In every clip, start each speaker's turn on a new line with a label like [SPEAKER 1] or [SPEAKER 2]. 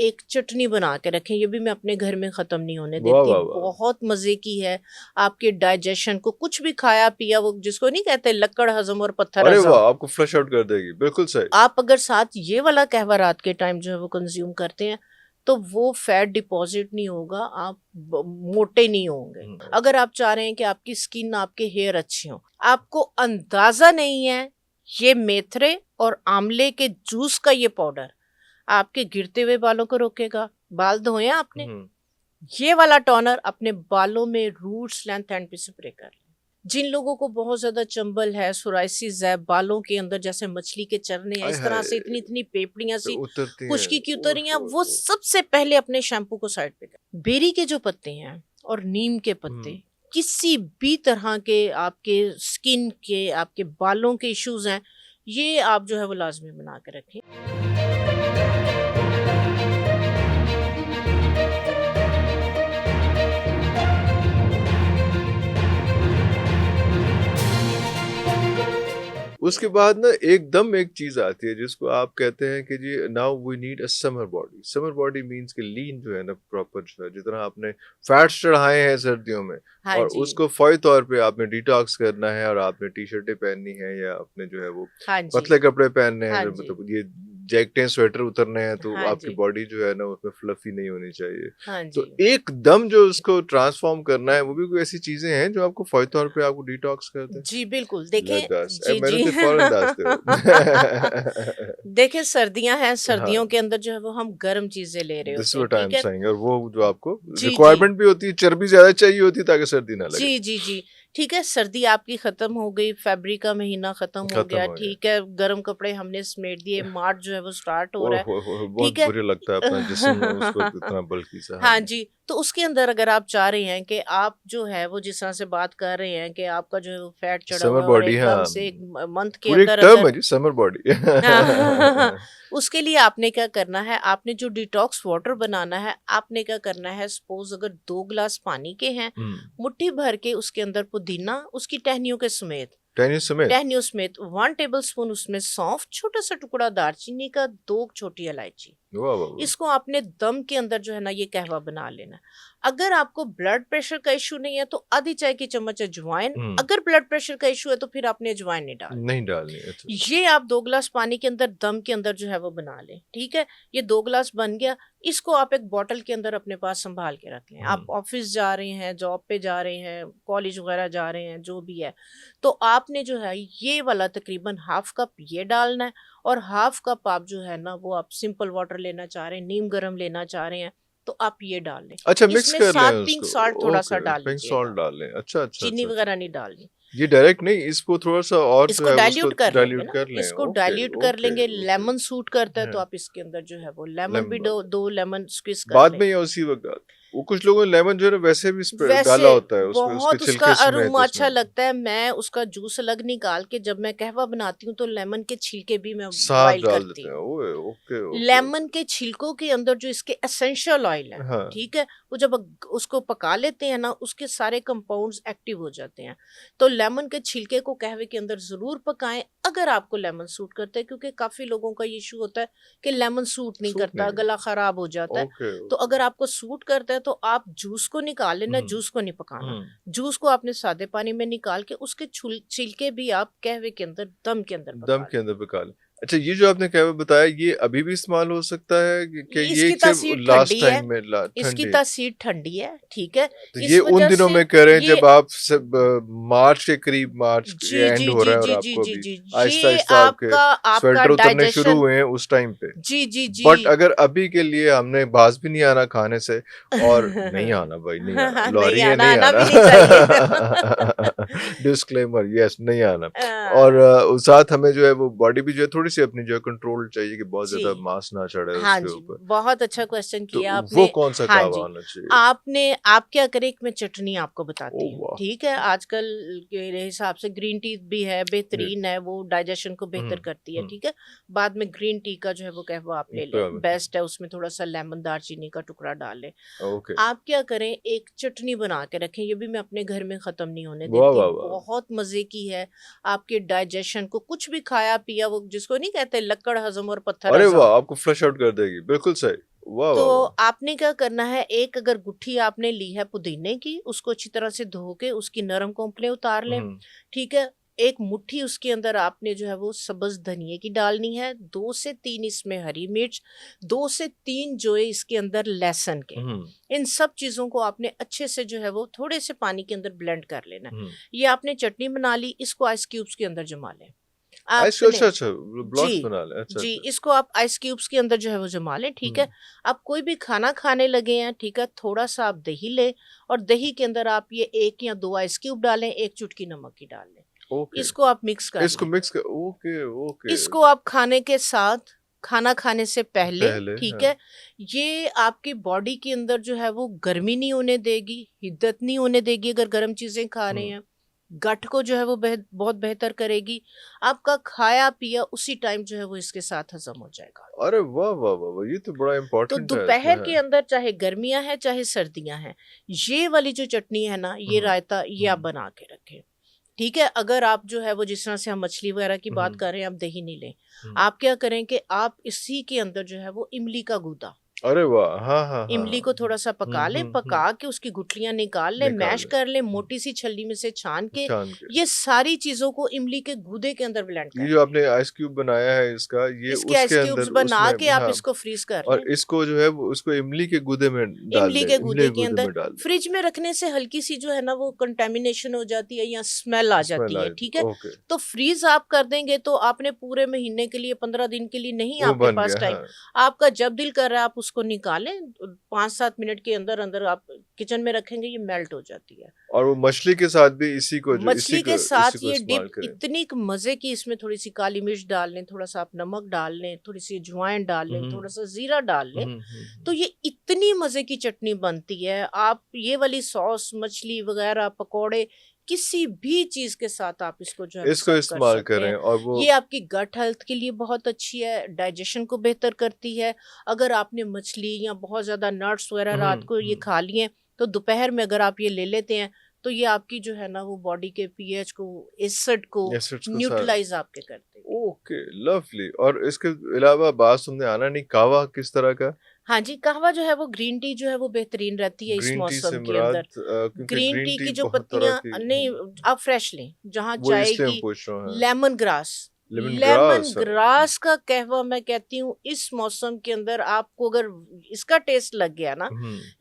[SPEAKER 1] एक चटनी बना के रखें, ये भी मैं अपने घर में खत्म नहीं होने
[SPEAKER 2] वाह
[SPEAKER 1] देती,
[SPEAKER 2] वाह वाह।
[SPEAKER 1] बहुत मजे की है। आपके डाइजेशन को कुछ भी खाया पिया, वो जिसको नहीं कहते लक्कड़ हजम और पत्थर
[SPEAKER 2] अरे
[SPEAKER 1] हजम,
[SPEAKER 2] वाह, आपको फ्लश आउट कर देगी, बिल्कुल सही।
[SPEAKER 1] आप अगर साथ ये वाला कहवा रात के टाइम जो है वो कंज्यूम करते हैं तो वो फैट डिपॉजिट नहीं होगा, आप मोटे नहीं होंगे। अगर आप चाह रहे हैं कि आपकी स्किन, आपके हेयर अच्छे हों, आपको अंदाजा नहीं है, ये मेथरे और आंवले के जूस का ये पाउडर आपके गिरते हुए बालों को रोकेगा। बाल धोए आपने, ये वाला टोनर अपने बालों में रूट्स लेंथ एंड पे स्प्रे कर लें। जिन लोगों को बहुत ज्यादा चंबल है, सोराइसिस है, बालों के अंदर जैसे मछली के चरने हैं,
[SPEAKER 2] आय
[SPEAKER 1] इस तरह
[SPEAKER 2] हाय,
[SPEAKER 1] से इतनी इतनी पेपड़ियां सी
[SPEAKER 2] उतरती हैं,
[SPEAKER 1] खुश्की की उतरी हैं, वो सबसे पहले अपने शैम्पू को साइड पे करें। बेरी के जो पत्ते हैं और नीम के पत्ते, किसी भी तरह के आपके स्किन के, आपके बालों के इश्यूज हैं, ये आप जो है वो लाजमी बना के रखें।
[SPEAKER 2] उसके बाद ना एकदम एक चीज आती है जिसको आप कहते हैं कि जी now we need a summer body. Summer body means कि लीन जो है ना, प्रॉपर जो है, जितना आपने फैट्स चढ़ाए हैं सर्दियों में,
[SPEAKER 1] हाँ
[SPEAKER 2] और
[SPEAKER 1] जी,
[SPEAKER 2] उसको फौरी तौर पे आपने डिटॉक्स करना है, और आपने टी शर्टें पहननी है, या आपने जो है वो
[SPEAKER 1] हाँ जी,
[SPEAKER 2] पतले कपड़े पहनने हैं,
[SPEAKER 1] हाँ
[SPEAKER 2] जो
[SPEAKER 1] जी,
[SPEAKER 2] मतलब ये जैकेटें स्वेटर उतरने हैं, तो
[SPEAKER 1] हाँ
[SPEAKER 2] आपकी
[SPEAKER 1] जी,
[SPEAKER 2] बॉडी जो है ना उसमें फ्लफी नहीं होनी चाहिए।
[SPEAKER 1] हाँ
[SPEAKER 2] तो
[SPEAKER 1] जी।
[SPEAKER 2] एकदम जो उसको ट्रांसफॉर्म करना है, वो भी कोई ऐसी चीजें हैं जो आपको फौरी तौर पे आपको डिटॉक्स कर दें?
[SPEAKER 1] जी बिल्कुल,
[SPEAKER 2] Let
[SPEAKER 1] देखें
[SPEAKER 2] us.
[SPEAKER 1] जी
[SPEAKER 2] मैंने
[SPEAKER 1] जी
[SPEAKER 2] तो फौरन दास दे
[SPEAKER 1] देखें सर्दियां हैं,
[SPEAKER 2] हाँ,
[SPEAKER 1] सर्दियों के अंदर जो है वो हम गर्म चीजें ले रहे
[SPEAKER 2] दिस इज
[SPEAKER 1] होते हैं,
[SPEAKER 2] व्हाट आई
[SPEAKER 1] ठीक
[SPEAKER 2] एम
[SPEAKER 1] है।
[SPEAKER 2] सेइंग। और वो जो आपको
[SPEAKER 1] जी जी
[SPEAKER 2] रिक्वायरमेंट भी होती है, चर्बी ज्यादा चाहिए होती है ताकि सर्दी ना लगे।
[SPEAKER 1] जी जी जी ठीक है, सर्दी आपकी खत्म हो गई, फरवरी का महीना खत्म हो
[SPEAKER 2] खत्म
[SPEAKER 1] गया,
[SPEAKER 2] हो गया।
[SPEAKER 1] ठीक है, गर्म कपड़े हमने समेट दिए, मार्च जो है वो स्टार्ट हो रहा है,
[SPEAKER 2] बहुत
[SPEAKER 1] ठीक है।
[SPEAKER 2] बुरे लगता है अपना जिस्म उसको इतना बल्कि सा। हाँ
[SPEAKER 1] हाँ
[SPEAKER 2] जी।
[SPEAKER 1] जी, तो उसके अंदर अगर आप चाह रहे हैं कि आप जो है वो जिस तरह से बात कर रहे हैं कि आपका जो है वो फैट चढ़ा
[SPEAKER 2] समर
[SPEAKER 1] हुआ है और
[SPEAKER 2] बॉडी,
[SPEAKER 1] एकदम
[SPEAKER 2] हाँ,
[SPEAKER 1] से एक मंथ के
[SPEAKER 2] पूरी एक
[SPEAKER 1] अंदर
[SPEAKER 2] टर्म
[SPEAKER 1] अंदर
[SPEAKER 2] है जी, समर बॉडी।
[SPEAKER 1] हाँ, उसके लिए आपने क्या करना है, आपने जो डिटॉक्स वाटर बनाना है, आपने क्या करना है, सपोज अगर 2 गिलास पानी के हैं, मुट्ठी भर के उसके अंदर पुदीना, उसकी टहनियों के समेत,
[SPEAKER 2] टेनिस समेत।
[SPEAKER 1] टहनियों समेत 1 टेबलस्पून उसमें सौंफ, छोटा सा टुकड़ा दालचीनी का, 2 छोटी इलायची,
[SPEAKER 2] वाह वाह वाह।
[SPEAKER 1] इसको आपने दम के अंदर जो है ना ये कहवा बना लेना। अगर आपको ब्लड प्रेशर का इशू नहीं है तो आधी चाय की चम्मच अजवाइन, अगर ब्लड प्रेशर का इशू है तो फिर आपने अजवाइन नहीं डालनी।
[SPEAKER 2] नहीं डालनी, अच्छा।
[SPEAKER 1] ये आप 2 गिलास पानी के अंदर दम के अंदर जो है वो बना लें, ठीक है। ये 2 गिलास बन गया, इसको आप एक बॉटल के अंदर अपने पास संभाल के रख लें। आप ऑफिस जा रहे हैं, जॉब पे जा रहे हैं, कॉलेज वगैरह जा रहे हैं, जो भी है, तो आपने जो है ये वाला तकरीबन हाफ कप ये डालना है, और हाफ कप आप जो है ना वो आप सिंपल वाटर लेना चाह रहे हैं, नीम गर्म लेना चाह रहे हैं, तो आप ये डाल लें।
[SPEAKER 2] अच्छा, मिक्स
[SPEAKER 1] इसमें
[SPEAKER 2] कर लें
[SPEAKER 1] साथ पिंक
[SPEAKER 2] उसको।
[SPEAKER 1] सॉल्ट थोड़ा सा
[SPEAKER 2] ओके,
[SPEAKER 1] डाल
[SPEAKER 2] पिंक
[SPEAKER 1] लीजिएगा,
[SPEAKER 2] सॉल्ट डाल लें। अच्छा अच्छा
[SPEAKER 1] चीनी
[SPEAKER 2] अच्छा अच्छा।
[SPEAKER 1] वगैरह नहीं डालनी।
[SPEAKER 2] ये डायरेक्ट नहीं, इसको थोड़ा सा और जो
[SPEAKER 1] इसको
[SPEAKER 2] है उसको
[SPEAKER 1] डाइल्यूट कर लेंगे
[SPEAKER 2] डाइल्यूट
[SPEAKER 1] ना,
[SPEAKER 2] कर लें।
[SPEAKER 1] इसको
[SPEAKER 2] ओके
[SPEAKER 1] डाइल्यूट कर
[SPEAKER 2] ओके
[SPEAKER 1] लेंगे।
[SPEAKER 2] ओके।
[SPEAKER 1] लेमन सूट करता है तो
[SPEAKER 2] हाँ,
[SPEAKER 1] आप इसके अंदर जो है वो लेमन भी
[SPEAKER 2] लेमन
[SPEAKER 1] 2 लेमन स्क्वीज कर
[SPEAKER 2] बाद
[SPEAKER 1] लें।
[SPEAKER 2] में या उसी वक्त? वो कुछ लोगों ने लेमन जो है ना वैसे भी
[SPEAKER 1] वैसे
[SPEAKER 2] डाला होता है उसमें, उसके
[SPEAKER 1] बहुत उसका
[SPEAKER 2] छिलके समेत
[SPEAKER 1] अरोमा
[SPEAKER 2] उसमें
[SPEAKER 1] अच्छा लगता है। मैं उसका जूस अलग निकाल के जब मैं कहवा बनाती हूँ तो लेमन के छिलके भी मैं
[SPEAKER 2] साथ
[SPEAKER 1] बॉईल
[SPEAKER 2] डाल
[SPEAKER 1] करती
[SPEAKER 2] देते हैं।
[SPEAKER 1] हूँ।
[SPEAKER 2] ओए, ओके ओके
[SPEAKER 1] लेमन
[SPEAKER 2] ओके।
[SPEAKER 1] के छिलकों के अंदर जो इसके एसेंशियल ऑयल है,
[SPEAKER 2] हाँ।
[SPEAKER 1] ठीक है, वो जब उसको पका लेते हैं ना, उसके सारे कंपाउंड्स एक्टिव हो जाते हैं। तो लेमन के छिलके को कहवे के अंदर जरूर पकाएं अगर आपको लेमन सूट करता है, क्योंकि काफी लोगों का ये इशू होता है कि लेमन सूट नहीं
[SPEAKER 2] सूट
[SPEAKER 1] करता,
[SPEAKER 2] नहीं।
[SPEAKER 1] गला खराब हो जाता है।
[SPEAKER 2] ओके
[SPEAKER 1] तो
[SPEAKER 2] ओके।
[SPEAKER 1] अगर आपको सूट करता है तो आप जूस को निकाल लेना,
[SPEAKER 2] हम्म
[SPEAKER 1] जूस को नहीं पकाना।
[SPEAKER 2] हम्म।
[SPEAKER 1] जूस को आपने सादे पानी में निकाल के उसके छिलके भी आप कहवे के अंदर, दम के अंदर
[SPEAKER 2] दम
[SPEAKER 1] पका
[SPEAKER 2] के
[SPEAKER 1] लें।
[SPEAKER 2] अंदर पका लें। अच्छा, ये जो आपने क्या बताया, ये अभी भी इस्तेमाल हो सकता है कि ये
[SPEAKER 1] इसकी
[SPEAKER 2] सिर्फ
[SPEAKER 1] तासीर
[SPEAKER 2] लास्ट
[SPEAKER 1] ठंडी है,
[SPEAKER 2] टाइम में
[SPEAKER 1] इसकी
[SPEAKER 2] ठंडी?
[SPEAKER 1] तासीर ठंडी है, ठीक है।
[SPEAKER 2] तो ये
[SPEAKER 1] इस
[SPEAKER 2] उन
[SPEAKER 1] वजह
[SPEAKER 2] दिनों
[SPEAKER 1] से
[SPEAKER 2] में करें
[SPEAKER 1] ये
[SPEAKER 2] जब आप सब मार्च के करीब, मार्च
[SPEAKER 1] जी
[SPEAKER 2] एंड
[SPEAKER 1] जी
[SPEAKER 2] हो
[SPEAKER 1] जी
[SPEAKER 2] रहा है और
[SPEAKER 1] जी जी
[SPEAKER 2] आपको
[SPEAKER 1] जी
[SPEAKER 2] अभी
[SPEAKER 1] जी
[SPEAKER 2] आहिस्ता
[SPEAKER 1] ये
[SPEAKER 2] आहिस्ता आपके
[SPEAKER 1] आपका आपका
[SPEAKER 2] स्वेटर उतरने शुरू
[SPEAKER 1] डाइजेशन,
[SPEAKER 2] हुए हैं उस टाइम पे।
[SPEAKER 1] जी जी जी
[SPEAKER 2] बट अगर अभी के लिए हमने बाज भी नहीं आना खाने से, और नहीं आना भाई, नहीं आना,
[SPEAKER 1] नहीं
[SPEAKER 2] लॉरी है,
[SPEAKER 1] आना,
[SPEAKER 2] नहीं
[SPEAKER 1] आना
[SPEAKER 2] आना।
[SPEAKER 1] भी नहीं चाहिए।
[SPEAKER 2] डिस्क्लेमर, यस, नहीं आना। और
[SPEAKER 1] अ,
[SPEAKER 2] साथ हमें जो है वो बॉडी भी जो है थोड़ी सी अपनी जो है कंट्रोल चाहिए कि बहुत
[SPEAKER 1] जी
[SPEAKER 2] ज्यादा मास ना चढ़े
[SPEAKER 1] हाँ
[SPEAKER 2] उसके
[SPEAKER 1] जी,
[SPEAKER 2] ऊपर।
[SPEAKER 1] बहुत अच्छा क्वेश्चन
[SPEAKER 2] तो
[SPEAKER 1] किया
[SPEAKER 2] वो
[SPEAKER 1] आपने।
[SPEAKER 2] कौन सा
[SPEAKER 1] हाँ
[SPEAKER 2] कहवा
[SPEAKER 1] जी,
[SPEAKER 2] होना चाहिए?
[SPEAKER 1] आप क्या करें, एक मैं चटनी आपको
[SPEAKER 2] ओ
[SPEAKER 1] बताती हूँ,
[SPEAKER 2] वाह।
[SPEAKER 1] ठीक है। आजकल के हिसाब से ग्रीन टी भी है,
[SPEAKER 2] जी।
[SPEAKER 1] बेहतरीन है, वो डाइजेशन को बेहतर करती है,
[SPEAKER 2] हम्म।
[SPEAKER 1] ठीक है। बाद में ग्रीन टी का जो है वो कहवा आप ले लें,
[SPEAKER 2] हम्म।
[SPEAKER 1] बेस्ट है। उसमें थोड़ा सा लेमन, दालचीनी का टुकड़ा डाल लें।
[SPEAKER 2] ओके।
[SPEAKER 1] आप क्या करें, एक चटनी बना के रखें, ये भी मैं अपने घर में खत्म नहीं होने
[SPEAKER 2] वाह
[SPEAKER 1] देती,
[SPEAKER 2] वाह वाह।
[SPEAKER 1] बहुत मजे की है। आपके डाइजेशन को कुछ भी खाया पिया, वो जिसको नहीं कहते लक्कड़ हजम और पत्थर
[SPEAKER 2] अरे
[SPEAKER 1] हजम,
[SPEAKER 2] वाह, आपको फ्लश आउट कर देगी, बिल्कुल सही। वाह
[SPEAKER 1] तो
[SPEAKER 2] वाह वाह।
[SPEAKER 1] आपने क्या करना है, एक अगर गुट्ठी आपने ली है पुदीने की, उसको अच्छी तरह से धो के उसकी नरम कोंपलें उतार लें।
[SPEAKER 2] हम्म
[SPEAKER 1] ठीक है। एक मुट्ठी उसके अंदर आपने जो है वो सब्ज धनिए की डालनी है, 2 से 3 इसमें हरी मिर्च, 2 से 3 जो है इसके अंदर लहसुन के।
[SPEAKER 2] हम्म
[SPEAKER 1] इन सब चीजों को आपने अच्छे से जो है वो थोड़े से पानी के अंदर ब्लेंड कर लेना है।
[SPEAKER 2] हम्म।
[SPEAKER 1] ये आपने चटनी बना ली, इसको आइस क्यूब्स के अंदर जमा लें
[SPEAKER 2] आइस,
[SPEAKER 1] आपने।
[SPEAKER 2] अच्छा अच्छा,
[SPEAKER 1] जी,
[SPEAKER 2] ब्लॉक्स बना ले, अच्छा
[SPEAKER 1] जी,
[SPEAKER 2] अच्छा।
[SPEAKER 1] इसको आप आइस क्यूब्स के अंदर जो है वो जमा लें। ठीक है।
[SPEAKER 2] हम्म।
[SPEAKER 1] आप कोई भी खाना खाने लगे हैं, ठीक है, थोड़ा सा आप दही लें और दही के अंदर आप ये 1 या 2 आइस क्यूब डालें, 1 चुटकी नमक की डाल लें।
[SPEAKER 2] ओके,
[SPEAKER 1] इसको आप मिक्स कर
[SPEAKER 2] इसको
[SPEAKER 1] लें।
[SPEAKER 2] मिक्स कर, ओके ओके।
[SPEAKER 1] इसको आप खाने के साथ, खाना खाने से पहले,
[SPEAKER 2] पहले
[SPEAKER 1] ठीक
[SPEAKER 2] हाँ।
[SPEAKER 1] है, ये आपकी बॉडी के अंदर जो है वो गर्मी नहीं होने देगी, हिद्दत नहीं होने देगी अगर गर्म चीजें खा रहे
[SPEAKER 2] हम्म।
[SPEAKER 1] हैं। गट को जो है वो बहुत बेहतर करेगी। आपका खाया पिया उसी टाइम जो है वो इसके साथ हजम हो जाएगा।
[SPEAKER 2] अरे वाह वाह वाह वाह, ये तो बड़ा
[SPEAKER 1] तो
[SPEAKER 2] इम्पोर्टेंट है इसमें
[SPEAKER 1] दोपहर
[SPEAKER 2] है।
[SPEAKER 1] के अंदर चाहे गर्मियां हैं चाहे सर्दियां हैं, ये वाली जो चटनी है ना, ये
[SPEAKER 2] हम्म
[SPEAKER 1] रायता, ये आप
[SPEAKER 2] हम्म
[SPEAKER 1] बना के रखें। ठीक है। अगर आप जो है वो जिस तरह से हम मछली वगैरह की बात
[SPEAKER 2] हम्म
[SPEAKER 1] कर रहे हैं, आप दही नहीं लें।
[SPEAKER 2] हम्म।
[SPEAKER 1] आप क्या करें कि आप इसी के अंदर जो है वो इमली का गूदा,
[SPEAKER 2] अरे वाह, हाँ हाँ हाँ
[SPEAKER 1] इमली
[SPEAKER 2] हाँ।
[SPEAKER 1] को थोड़ा सा पका लें, पका के उसकी गुठलियां निकाल लें, मैश
[SPEAKER 2] निकाले।
[SPEAKER 1] कर लें, मोटी सी छलनी में से छान के
[SPEAKER 2] छान के।
[SPEAKER 1] ये सारी चीजों को इमली के गूदे के अंदर ब्लेंड
[SPEAKER 2] ये
[SPEAKER 1] कर
[SPEAKER 2] जो
[SPEAKER 1] लें।
[SPEAKER 2] आपने आइस क्यूब बनाया है इसका, ये
[SPEAKER 1] इसके
[SPEAKER 2] उसके
[SPEAKER 1] आइस क्यूब्स
[SPEAKER 2] अंदर
[SPEAKER 1] बना
[SPEAKER 2] उसमें,
[SPEAKER 1] के आप
[SPEAKER 2] हाँ।
[SPEAKER 1] इसको फ्रीज कर
[SPEAKER 2] और
[SPEAKER 1] लें।
[SPEAKER 2] इसको जो है वो उसको इमली के गूदे में डाल
[SPEAKER 1] इमली
[SPEAKER 2] दें,
[SPEAKER 1] के
[SPEAKER 2] इमली
[SPEAKER 1] गूदे
[SPEAKER 2] के
[SPEAKER 1] के
[SPEAKER 2] गूदे
[SPEAKER 1] अंदर
[SPEAKER 2] में डाल दें।
[SPEAKER 1] फ्रिज में रखने से हल्की सी जो है ना वो कंटेमिनेशन हो जाती है या स्मेल आ
[SPEAKER 2] स्मेल
[SPEAKER 1] जाती है।
[SPEAKER 2] आए,
[SPEAKER 1] ठीक है।
[SPEAKER 2] ओके।
[SPEAKER 1] तो फ्रीज आप कर देंगे तो आपने पूरे महीने के लिए, 15 दिन के लिए नहीं
[SPEAKER 2] वो
[SPEAKER 1] आपके
[SPEAKER 2] बन
[SPEAKER 1] पास
[SPEAKER 2] गया,
[SPEAKER 1] टाइम।
[SPEAKER 2] हाँ।
[SPEAKER 1] आपका जब दिल कर रहा है आप उसको निकालें, 5-7 मिनट के अंदर अंदर आप किचन में रखेंगे, ये मेल्ट हो जाती है।
[SPEAKER 2] और वो मछली के साथ भी इसी को जो
[SPEAKER 1] मछली के
[SPEAKER 2] इसी
[SPEAKER 1] साथ
[SPEAKER 2] को
[SPEAKER 1] ये
[SPEAKER 2] इस्तेमाल
[SPEAKER 1] डिप
[SPEAKER 2] करें।
[SPEAKER 1] इतनी मजे की, इसमें थोड़ी सी काली मिर्च डाल लें, थोड़ा सा आप नमक डाल लें, थोड़ी सी अजवाइन डाल लें,
[SPEAKER 2] हम्म
[SPEAKER 1] थोड़ा सा जीरा डाल लें, तो
[SPEAKER 2] हम्म।
[SPEAKER 1] ये इतनी मजे की चटनी बनती है। आप ये वाली सॉस, मछली वगैरह, पकोड़े, किसी भी चीज के साथ आप इसको जो है वो
[SPEAKER 2] इसको
[SPEAKER 1] सर्व कर
[SPEAKER 2] इस्तेमाल
[SPEAKER 1] सकते
[SPEAKER 2] करें
[SPEAKER 1] हैं।
[SPEAKER 2] और वो,
[SPEAKER 1] ये आपकी गट हेल्थ के लिए बहुत अच्छी है, डाइजेशन को बेहतर करती है। अगर आपने मछली या बहुत ज्यादा नट्स वगैरह रात को ये
[SPEAKER 2] हम्म।
[SPEAKER 1] खा लिए, तो दोपहर में अगर आप ये ले लेते हैं, तो ये आपकी जो है ना वो बॉडी के पीएच को, एसिड को
[SPEAKER 2] एसिड्स को साथ,
[SPEAKER 1] न्यूट्रलाइज आपके कर देगी।
[SPEAKER 2] Okay, lovely. और इसके अलावा बात सुनने आना नहीं, कावा किस तरह का?
[SPEAKER 1] हाँ जी, कहवा जो है वो, ग्रीन टी जो है वो बेहतरीन रहती है इस
[SPEAKER 2] ग्रीन टी से
[SPEAKER 1] मौसम के
[SPEAKER 2] मुराद
[SPEAKER 1] अंदर।
[SPEAKER 2] क्योंकि
[SPEAKER 1] ग्रीन
[SPEAKER 2] ग्रीन
[SPEAKER 1] टी
[SPEAKER 2] टी
[SPEAKER 1] की जो
[SPEAKER 2] बहुत तरह
[SPEAKER 1] पत्तियां,
[SPEAKER 2] की,
[SPEAKER 1] नहीं, आप फ्रेश लें, जहाँ
[SPEAKER 2] वो
[SPEAKER 1] चाय
[SPEAKER 2] इसलिए मैं
[SPEAKER 1] की।
[SPEAKER 2] पूछ रहा हूँ, हाँ।
[SPEAKER 1] Lemon grass,
[SPEAKER 2] lemon
[SPEAKER 1] lemon
[SPEAKER 2] grass,
[SPEAKER 1] grass का कहवा मैं कहती हूँ इस मौसम के अंदर आपको अगर इसका टेस्ट लग गया ना,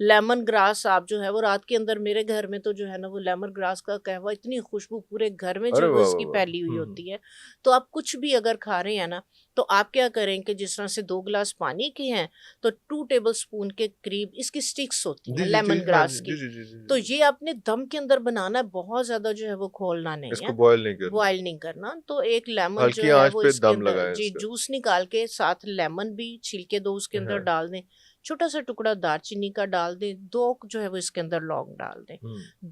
[SPEAKER 1] लेमन ग्रास, आप जो है वो रात के अंदर, मेरे घर में तो जो है ना वो लेमन ग्रास का कहवा, इतनी खुशबू पूरे घर में जो
[SPEAKER 2] अरे
[SPEAKER 1] है वो
[SPEAKER 2] वाह वाह
[SPEAKER 1] इसकी
[SPEAKER 2] वाह,
[SPEAKER 1] फैली हुई होती है। तो आप कुछ भी अगर खा रहे हैं ना, तो आप क्या करें कि जिस तरह से 2 गिलास पानी के हैं, तो 2 टेबल स्पून के करीब इसकी स्टिक्स होती
[SPEAKER 2] जी
[SPEAKER 1] हैं
[SPEAKER 2] जी जी,
[SPEAKER 1] लेमन
[SPEAKER 2] हाँ
[SPEAKER 1] ग्रास
[SPEAKER 2] जी जी
[SPEAKER 1] की।
[SPEAKER 2] जी जी जी
[SPEAKER 1] तो
[SPEAKER 2] जी।
[SPEAKER 1] ये आपने दम के अंदर बनाना है, बहुत ज्यादा जो है वो खोलना नहीं
[SPEAKER 2] इसको
[SPEAKER 1] है,
[SPEAKER 2] बॉयल नहीं करना,
[SPEAKER 1] बॉयल नहीं करना। तो एक लेमन जो
[SPEAKER 2] हल्की
[SPEAKER 1] है
[SPEAKER 2] आंच
[SPEAKER 1] वो
[SPEAKER 2] पे
[SPEAKER 1] इसके
[SPEAKER 2] दम
[SPEAKER 1] अंदर,
[SPEAKER 2] लगाएं
[SPEAKER 1] जी,
[SPEAKER 2] इसका।
[SPEAKER 1] जूस निकाल के साथ लेमन भी छिलके दो उसके अंदर
[SPEAKER 2] हाँ।
[SPEAKER 1] डाल दें, छोटा सा टुकड़ा दालचीनी का डाल दें, 2 जो है वो इसके अंदर लौंग डाल दें,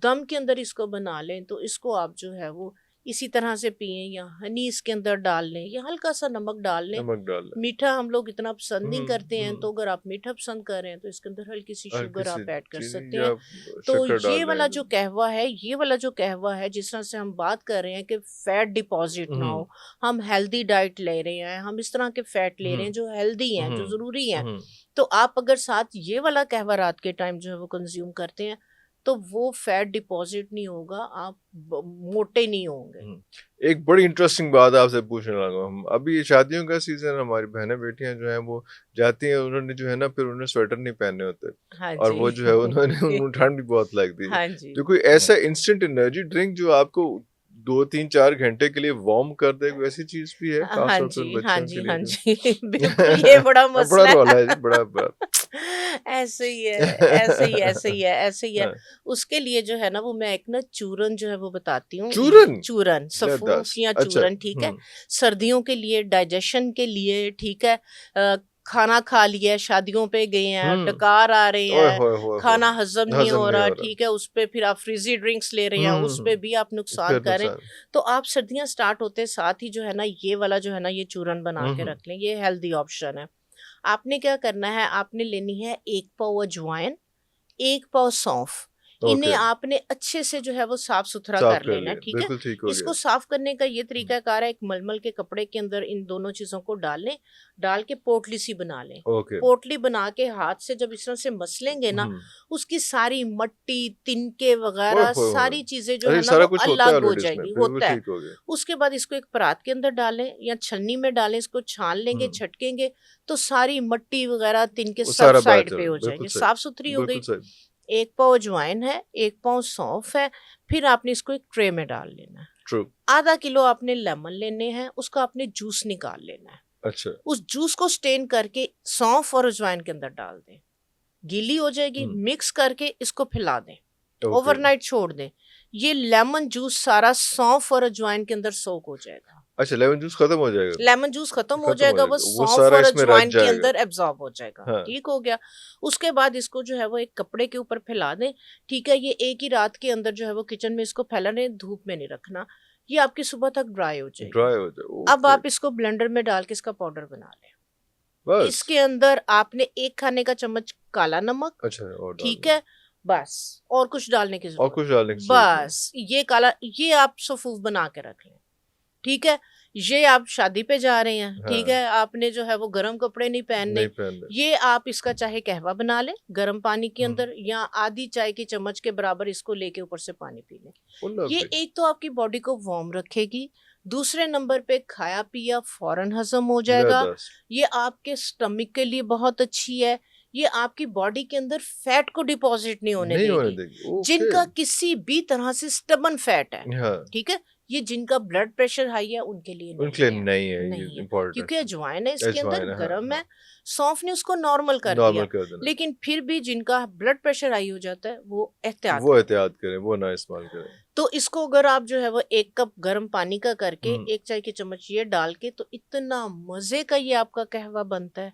[SPEAKER 1] दम के अंदर इसको बना लें। तो इसको आप जो है वो इसी तरह से पिए, या हनी इसके अंदर डाल लें, या हल्का सा नमक डाल लें।
[SPEAKER 2] नमक डाल लें।
[SPEAKER 1] मीठा हम लोग इतना पसंद नहीं करते हैं,
[SPEAKER 2] हम्म।
[SPEAKER 1] तो अगर आप मीठा पसंद कर रहे हैं तो इसके अंदर हल्की सी
[SPEAKER 2] हल्की
[SPEAKER 1] शुगर
[SPEAKER 2] सी
[SPEAKER 1] आप ऐड कर
[SPEAKER 2] चीनी
[SPEAKER 1] सकते
[SPEAKER 2] या
[SPEAKER 1] हैं। तो
[SPEAKER 2] शक्कर
[SPEAKER 1] ये
[SPEAKER 2] डाल
[SPEAKER 1] वाला
[SPEAKER 2] लें।
[SPEAKER 1] जो कहवा है, ये वाला जो कहवा है, जिस तरह से हम बात कर रहे हैं कि फैट डिपॉजिट ना
[SPEAKER 2] हम्म
[SPEAKER 1] हो, हम हेल्दी डाइट ले रहे हैं, हम इस तरह के फैट ले रहे हैं
[SPEAKER 2] हम्म
[SPEAKER 1] जो हेल्दी हैं, जो जरूरी हैं,
[SPEAKER 2] हम्म।
[SPEAKER 1] तो आप अगर साथ ये वाला कहवा रात के टाइम जो है वो कंज्यूम करते हैं, तो वो फैट डिपॉजिट नहीं होगा, आप मोटे नहीं होंगे।
[SPEAKER 2] एक बड़ी इंटरेस्टिंग बात आपसे पूछने लगा, हम अभी ये शादियों का सीजन, हमारी बहनें बेटियां जो हैं वो जाती हैं, उन्होंने जो है ना फिर उन्हें स्वेटर नहीं पहने होते,
[SPEAKER 1] हाँ
[SPEAKER 2] और
[SPEAKER 1] जी।
[SPEAKER 2] वो जो है उन्होंने उन्हें ठंड भी बहुत लगती है।
[SPEAKER 1] हाँ जी।
[SPEAKER 2] तो कोई ऐसा इंस्टेंट एनर्जी ड्रिंक जो आपको 2 3 4 घंटे के लिए वार्म कर दे, कोई ऐसी चीज भी है
[SPEAKER 1] हाँ
[SPEAKER 2] खासतौर पर
[SPEAKER 1] जी, हाँ
[SPEAKER 2] बच्चों के
[SPEAKER 1] जी,
[SPEAKER 2] लिए
[SPEAKER 1] हाँ
[SPEAKER 2] जो
[SPEAKER 1] जी। बिल्कुल, ये बड़ा
[SPEAKER 2] बड़ा
[SPEAKER 1] मसला
[SPEAKER 2] रौला
[SPEAKER 1] है।
[SPEAKER 2] है जी, बड़ा बड़ा।
[SPEAKER 1] ऐसे ही है, ऐसे ही, ऐसे ही है, ऐसे ही है।
[SPEAKER 2] हाँ।
[SPEAKER 1] उसके लिए जो है ना वो मैं एक ना चूरन जो है वो बताती हूँ।
[SPEAKER 2] चूरन,
[SPEAKER 1] चूरन, सफूफ
[SPEAKER 2] लद्दास,
[SPEAKER 1] या
[SPEAKER 2] अच्छा।
[SPEAKER 1] चूरन, ठीक है। सर्दियों के लिए, डाइजेशन के लिए, ठीक है। खाना खा लिया, शादियों पे गए हैं,
[SPEAKER 2] हम्म।
[SPEAKER 1] डकार आ रहे
[SPEAKER 2] ओए
[SPEAKER 1] हैं,
[SPEAKER 2] होए होए होए,
[SPEAKER 1] खाना हजम नहीं
[SPEAKER 2] हजम
[SPEAKER 1] हो
[SPEAKER 2] नहीं
[SPEAKER 1] रहा,
[SPEAKER 2] हो रहा।
[SPEAKER 1] ठीक है, उस पे फिर आप फ्रिजी ड्रिंक्स ले रहे हैं, उस पे भी आप नुकसान
[SPEAKER 2] फिर
[SPEAKER 1] कर रहे हैं।
[SPEAKER 2] नुकसान।
[SPEAKER 1] तो आप सर्दियां स्टार्ट होते साथ ही जो है ना ये वाला जो है ना ये चूरन बना के
[SPEAKER 2] हम्म
[SPEAKER 1] रख लें, ये हेल्दी ऑप्शन है। आपने क्या करना है, आपने लेनी है 1 पाव अजवाइन, 1 पाव सौंफ, इन्हें
[SPEAKER 2] ओके,
[SPEAKER 1] आपने अच्छे से जो है वो साफ सुथरा
[SPEAKER 2] साफ
[SPEAKER 1] कर
[SPEAKER 2] कर
[SPEAKER 1] लेना है,
[SPEAKER 2] लिया,
[SPEAKER 1] ठीक है।
[SPEAKER 2] बिल्कुल ठीक हो
[SPEAKER 1] इसको
[SPEAKER 2] गया।
[SPEAKER 1] साफ करने का ये तरीकाकार है, एक मलमल के कपड़े के अंदर इन दोनों चीजों को डाल लें, डाल के पोटली सी बना लें।
[SPEAKER 2] ओके,
[SPEAKER 1] पोटली बना के हाथ से जब इस तरह से मसलेंगे ना,
[SPEAKER 2] हुँ,
[SPEAKER 1] उसकी सारी मट्टी, तिनके
[SPEAKER 2] ओए
[SPEAKER 1] वगैरह
[SPEAKER 2] होए होए!
[SPEAKER 1] सारी चीजें जो
[SPEAKER 2] अरे
[SPEAKER 1] है ना
[SPEAKER 2] सारा
[SPEAKER 1] वो
[SPEAKER 2] कुछ होता है
[SPEAKER 1] अलग हो
[SPEAKER 2] ऑलरेडी इसमें,
[SPEAKER 1] जाएगी,
[SPEAKER 2] बिल्कुल
[SPEAKER 1] होता है।
[SPEAKER 2] ठीक हो गया।
[SPEAKER 1] उसके बाद इसको एक परात के अंदर डालें या छन्नी में डालें, इसको छान लेंगे,
[SPEAKER 2] हुँ,
[SPEAKER 1] छटकेंगे तो सारी मट्टी वगैरह तिनके
[SPEAKER 2] वो
[SPEAKER 1] सब
[SPEAKER 2] सारा बाहर
[SPEAKER 1] साइड पे
[SPEAKER 2] चला,
[SPEAKER 1] हो
[SPEAKER 2] बिल्कुल
[SPEAKER 1] जाएंगे,
[SPEAKER 2] सही,
[SPEAKER 1] साफ सुथरी हो
[SPEAKER 2] बिल्कुल
[SPEAKER 1] गई।
[SPEAKER 2] सही।
[SPEAKER 1] 1 पाव अजवाइन है, 1 पाव सौंफ है, फिर आपने इसको एक ट्रे में डाल लेना है।
[SPEAKER 2] ट्रू,
[SPEAKER 1] आधा किलो आपने लेमन लेने हैं, उसका आपने जूस निकाल लेना है।
[SPEAKER 2] अच्छा,
[SPEAKER 1] उस जूस को स्टेन करके सौंफ और अजवाइन के अंदर डाल दें, गीली हो जाएगी,
[SPEAKER 2] हुँ,
[SPEAKER 1] मिक्स करके इसको फैला दें,
[SPEAKER 2] ओके,
[SPEAKER 1] ओवरनाइट छोड़ दें। ये लेमन जूस सारा सौंफ और अजवाइन के अंदर सोक हो जाएगा।
[SPEAKER 2] अच्छा लेमन जूस खत्म हो जाएगा?
[SPEAKER 1] लेमन जूस खत्म हो
[SPEAKER 2] खत्म हो
[SPEAKER 1] जाएगा, वो
[SPEAKER 2] जाएगा, वो
[SPEAKER 1] सौंफ
[SPEAKER 2] सारा
[SPEAKER 1] और
[SPEAKER 2] इसमें रच
[SPEAKER 1] अजवाइन के
[SPEAKER 2] जाएगा।
[SPEAKER 1] अंदर एब्जॉर्ब हो जाएगा,
[SPEAKER 2] हाँ,
[SPEAKER 1] ठीक हो गया। उसके बाद इसको जो है वो एक कपड़े के ऊपर फैला दें, ठीक है। ये एक ही रात के अंदर जो है वो किचन में इसको फैलाने, धूप में नहीं रखना, ये आपकी सुबह तक ड्राई हो जाएगी।
[SPEAKER 2] ड्राई हो जाए,
[SPEAKER 1] अब
[SPEAKER 2] ओके,
[SPEAKER 1] आप इसको ब्लेंडर में डाल के इसका पाउडर बना लें।
[SPEAKER 2] बस?
[SPEAKER 1] इसके अंदर आपने 1 खाने का चम्मच काला नमक,
[SPEAKER 2] अच्छा और डाल
[SPEAKER 1] ठीक
[SPEAKER 2] दो,
[SPEAKER 1] है, बस और कुछ डालने की
[SPEAKER 2] और
[SPEAKER 1] जरूरत
[SPEAKER 2] कुछ
[SPEAKER 1] नहीं।
[SPEAKER 2] डालने की ज़रूरत नहीं।
[SPEAKER 1] बस ये काला, ये आप सफूफ बना के रख लें, ठीक है। ये आप शादी पे जा रहे हैं, ठीक
[SPEAKER 2] हाँ,
[SPEAKER 1] है, आपने जो है वो गर्म कपड़े नहीं पहनने,
[SPEAKER 2] नहीं पहनना।
[SPEAKER 1] ये आप इसका चाहे कहवा बना लें गर्म पानी के
[SPEAKER 2] हुँ,
[SPEAKER 1] अंदर, या आधी चाय की चम्मच के बराबर इसको लेके ऊपर से पानी पी लें।
[SPEAKER 2] ओह
[SPEAKER 1] ये
[SPEAKER 2] लवली,
[SPEAKER 1] एक तो आपकी बॉडी को वार्म रखेगी, दूसरे नंबर पे खाया पिया फौरन हजम हो जाएगा।
[SPEAKER 2] ज़बरदस्त,
[SPEAKER 1] ये आपके स्टमक के लिए बहुत अच्छी है। ये आपकी बॉडी के अंदर फैट को डिपॉजिट नहीं होने
[SPEAKER 2] नहीं होने
[SPEAKER 1] देगी।
[SPEAKER 2] देगी, ओके,
[SPEAKER 1] जिनका किसी भी तरह से स्टबन फैट है,
[SPEAKER 2] हाँ,
[SPEAKER 1] ठीक है, ये जिनका ब्लड प्रेशर हाई है उनके लिए
[SPEAKER 2] उनके लिए
[SPEAKER 1] नहीं है,
[SPEAKER 2] नहीं है ये
[SPEAKER 1] नहीं है,
[SPEAKER 2] इम्पोर्टेंट
[SPEAKER 1] क्योंकि अजवाइन है इसके अंदर,
[SPEAKER 2] अजवाइन है, हाँ,
[SPEAKER 1] गर्म
[SPEAKER 2] हाँ,
[SPEAKER 1] है, सौंफ ने उसको नॉर्मल कर
[SPEAKER 2] नॉर्मल
[SPEAKER 1] दिया।
[SPEAKER 2] कर देना।
[SPEAKER 1] लेकिन फिर भी जिनका ब्लड प्रेशर हाई हो जाता है वो एहतियात
[SPEAKER 2] वो
[SPEAKER 1] करें।
[SPEAKER 2] एहतियात करें, वो ना इस्तेमाल करें।
[SPEAKER 1] तो इसको अगर आप जो है वो 1 कप गर्म पानी का करके
[SPEAKER 2] हुँ,
[SPEAKER 1] 1 चाय की चम्मच ये डाल के, तो इतना मजे का ये आपका कहवा बनता है।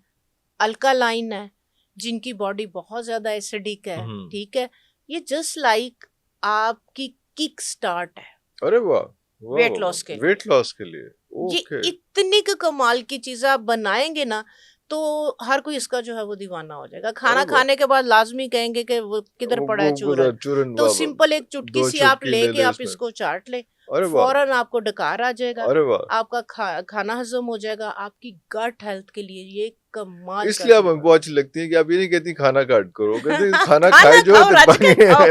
[SPEAKER 1] अल्कालाइन है, जिनकी बॉडी बहुत ज्यादा एसिडिक है,
[SPEAKER 2] हुँ,
[SPEAKER 1] ठीक है, ये जस्ट लाइक आपकी किक स्टार्ट है
[SPEAKER 2] अरे वाह! वाह,
[SPEAKER 1] वेट
[SPEAKER 2] वाह,
[SPEAKER 1] लॉस के
[SPEAKER 2] वाह!
[SPEAKER 1] लिए।
[SPEAKER 2] वेट लॉस के लिए,
[SPEAKER 1] ये
[SPEAKER 2] ओके,
[SPEAKER 1] इतनी का कमाल की चीज आप बनाएंगे ना, तो हर कोई इसका जो है वो दीवाना हो जाएगा।
[SPEAKER 2] अरे
[SPEAKER 1] खाना
[SPEAKER 2] वाह!
[SPEAKER 1] खाने के बाद लाजमी कहेंगे कि वो किधर पड़ा
[SPEAKER 2] वो
[SPEAKER 1] है
[SPEAKER 2] पूरा
[SPEAKER 1] चूरन।
[SPEAKER 2] चूरन
[SPEAKER 1] तो
[SPEAKER 2] वाह, वाह!
[SPEAKER 1] सिंपल एक चुटकी
[SPEAKER 2] 2
[SPEAKER 1] सी आप
[SPEAKER 2] चुटकी ले
[SPEAKER 1] लेके
[SPEAKER 2] लें
[SPEAKER 1] आप
[SPEAKER 2] इसमें।
[SPEAKER 1] इसको चाट ले,
[SPEAKER 2] अरे वाह!
[SPEAKER 1] फौरन आपको डकार आ जाएगा,
[SPEAKER 2] अरे वाह!
[SPEAKER 1] आपका खाना हजम हो जाएगा। आपकी गट हेल्थ के लिए ये कमाल का
[SPEAKER 2] इसलिए आप
[SPEAKER 1] चीज
[SPEAKER 2] हमको
[SPEAKER 1] है।
[SPEAKER 2] अच्छी लगती है कि आप ये नहीं कहती खाना काट करो, कहते हैं खाना खाए
[SPEAKER 1] खाना
[SPEAKER 2] जो है
[SPEAKER 1] खाओ,
[SPEAKER 2] तो
[SPEAKER 1] रज के खाओ।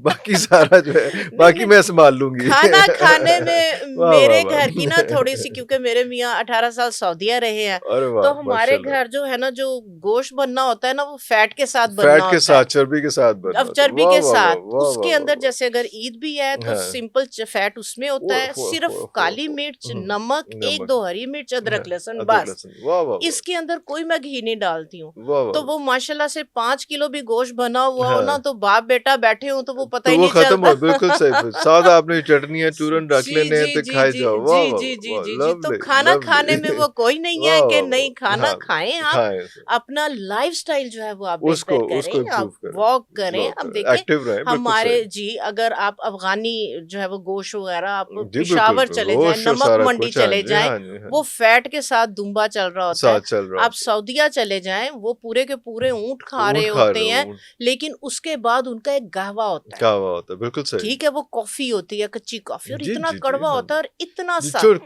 [SPEAKER 2] बाकी सारा जो है
[SPEAKER 1] नहीं
[SPEAKER 2] बाकी
[SPEAKER 1] नहीं,
[SPEAKER 2] मैं संभाल लूँगी।
[SPEAKER 1] खाना खाने में
[SPEAKER 2] वाह, वाह,
[SPEAKER 1] मेरे
[SPEAKER 2] वाह!
[SPEAKER 1] घर की ना थोड़ी सी, क्योंकि मेरे मियाँ 18 साल सऊदीया रहे हैं,
[SPEAKER 2] अरे वाह!
[SPEAKER 1] तो हमारे
[SPEAKER 2] माशाल्लाह।
[SPEAKER 1] घर जो है ना, जो गोश्त बनना होता है ना, वो फैट के साथ बनना
[SPEAKER 2] फैट के
[SPEAKER 1] होता
[SPEAKER 2] साथ,
[SPEAKER 1] है।
[SPEAKER 2] चर्बी के साथ बनना
[SPEAKER 1] अब
[SPEAKER 2] होता है।
[SPEAKER 1] चर्बी
[SPEAKER 2] वाह,
[SPEAKER 1] के
[SPEAKER 2] वाह, वाह!
[SPEAKER 1] साथ
[SPEAKER 2] वाह,
[SPEAKER 1] उसके
[SPEAKER 2] वाह,
[SPEAKER 1] अंदर,
[SPEAKER 2] वाह,
[SPEAKER 1] जैसे अगर ईद भी है तो
[SPEAKER 2] वाह! हाँ।
[SPEAKER 1] सिंपल फैट उसमें होता
[SPEAKER 2] ओह
[SPEAKER 1] है,
[SPEAKER 2] हो,
[SPEAKER 1] सिर्फ
[SPEAKER 2] हो,
[SPEAKER 1] काली
[SPEAKER 2] हो,
[SPEAKER 1] मिर्च,
[SPEAKER 2] हुँ,
[SPEAKER 1] नमक,
[SPEAKER 2] नमक,
[SPEAKER 1] 1-2 हरी मिर्च,
[SPEAKER 2] हाँ,
[SPEAKER 1] अदरक लहसुन,
[SPEAKER 2] अदरक
[SPEAKER 1] बस।
[SPEAKER 2] लहसुन। वाह, वाह, वाह!
[SPEAKER 1] इसके अंदर कोई मैं घी नहीं डालती हूँ।
[SPEAKER 2] वाह, वाह,
[SPEAKER 1] तो
[SPEAKER 2] वाह!
[SPEAKER 1] वो माशाल्लाह से 5 किलो भी गोश्त बना हुआ हो ना,
[SPEAKER 2] हाँ।
[SPEAKER 1] तो बाप बेटा बैठे हो तो वो पता
[SPEAKER 2] तो
[SPEAKER 1] ही
[SPEAKER 2] वो
[SPEAKER 1] नहीं
[SPEAKER 2] खत्म हो
[SPEAKER 1] चलता।
[SPEAKER 2] बिल्कुल सही फिर साथ आपने चटनियाँ चूरन रख
[SPEAKER 1] जी
[SPEAKER 2] लेने हैं
[SPEAKER 1] जी
[SPEAKER 2] तो
[SPEAKER 1] जी
[SPEAKER 2] खाए
[SPEAKER 1] जी
[SPEAKER 2] जाओ। वाह,
[SPEAKER 1] जी
[SPEAKER 2] वाह,
[SPEAKER 1] जी
[SPEAKER 2] वाह,
[SPEAKER 1] जी
[SPEAKER 2] वाह!
[SPEAKER 1] जी जी, तो
[SPEAKER 2] लवली,
[SPEAKER 1] खाना खाने में
[SPEAKER 2] लवली।
[SPEAKER 1] वो कोई नहीं
[SPEAKER 2] वाह,
[SPEAKER 1] है कि
[SPEAKER 2] वाह,
[SPEAKER 1] नहीं
[SPEAKER 2] वाह!
[SPEAKER 1] खाना
[SPEAKER 2] हाँ,
[SPEAKER 1] खाएं आप।
[SPEAKER 2] खाएँ इसे।
[SPEAKER 1] अपना लाइफस्टाइल जो है वो आप
[SPEAKER 2] उसको
[SPEAKER 1] बेहतर
[SPEAKER 2] उसको
[SPEAKER 1] करें,
[SPEAKER 2] इम्प्रूव
[SPEAKER 1] आप
[SPEAKER 2] करें,
[SPEAKER 1] वॉक करें।
[SPEAKER 2] ब्लॉक
[SPEAKER 1] अब
[SPEAKER 2] करें,
[SPEAKER 1] देखें
[SPEAKER 2] एक्टिव रहें, बिल्कुल
[SPEAKER 1] हमारे
[SPEAKER 2] सही।
[SPEAKER 1] जी, अगर आप अफगानी जो है वो गोश्त वगैरह, आप
[SPEAKER 2] जी, बिल्कुल,
[SPEAKER 1] पिशावर चले जाएं,
[SPEAKER 2] होश और
[SPEAKER 1] नमक
[SPEAKER 2] सारा
[SPEAKER 1] मंडी
[SPEAKER 2] कुछ, हाँ
[SPEAKER 1] चले
[SPEAKER 2] जी,
[SPEAKER 1] जाएं,
[SPEAKER 2] हाँ जी, हाँ
[SPEAKER 1] वो
[SPEAKER 2] जी।
[SPEAKER 1] फैट के साथ दुम्बा चल रहा होता
[SPEAKER 2] साथ
[SPEAKER 1] है।
[SPEAKER 2] चल रहा
[SPEAKER 1] आप
[SPEAKER 2] होता
[SPEAKER 1] सऊदीया चले जाएं, वो पूरे के पूरे ऊंट खा
[SPEAKER 2] है। ऊँट
[SPEAKER 1] रहे
[SPEAKER 2] खा
[SPEAKER 1] होते
[SPEAKER 2] रहे
[SPEAKER 1] हैं,
[SPEAKER 2] हो, ऊँट
[SPEAKER 1] लेकिन उसके बाद उनका एक कहवा होता है,
[SPEAKER 2] क्या हुआ होता है, बिल्कुल सही।
[SPEAKER 1] ठीक है, वो कॉफी होती है, कच्ची कॉफी, और
[SPEAKER 2] जी,
[SPEAKER 1] इतना
[SPEAKER 2] जी, जी,
[SPEAKER 1] कड़वा
[SPEAKER 2] हाँ
[SPEAKER 1] होता
[SPEAKER 2] जी।
[SPEAKER 1] है और इतना
[SPEAKER 2] जी,
[SPEAKER 1] सख्त।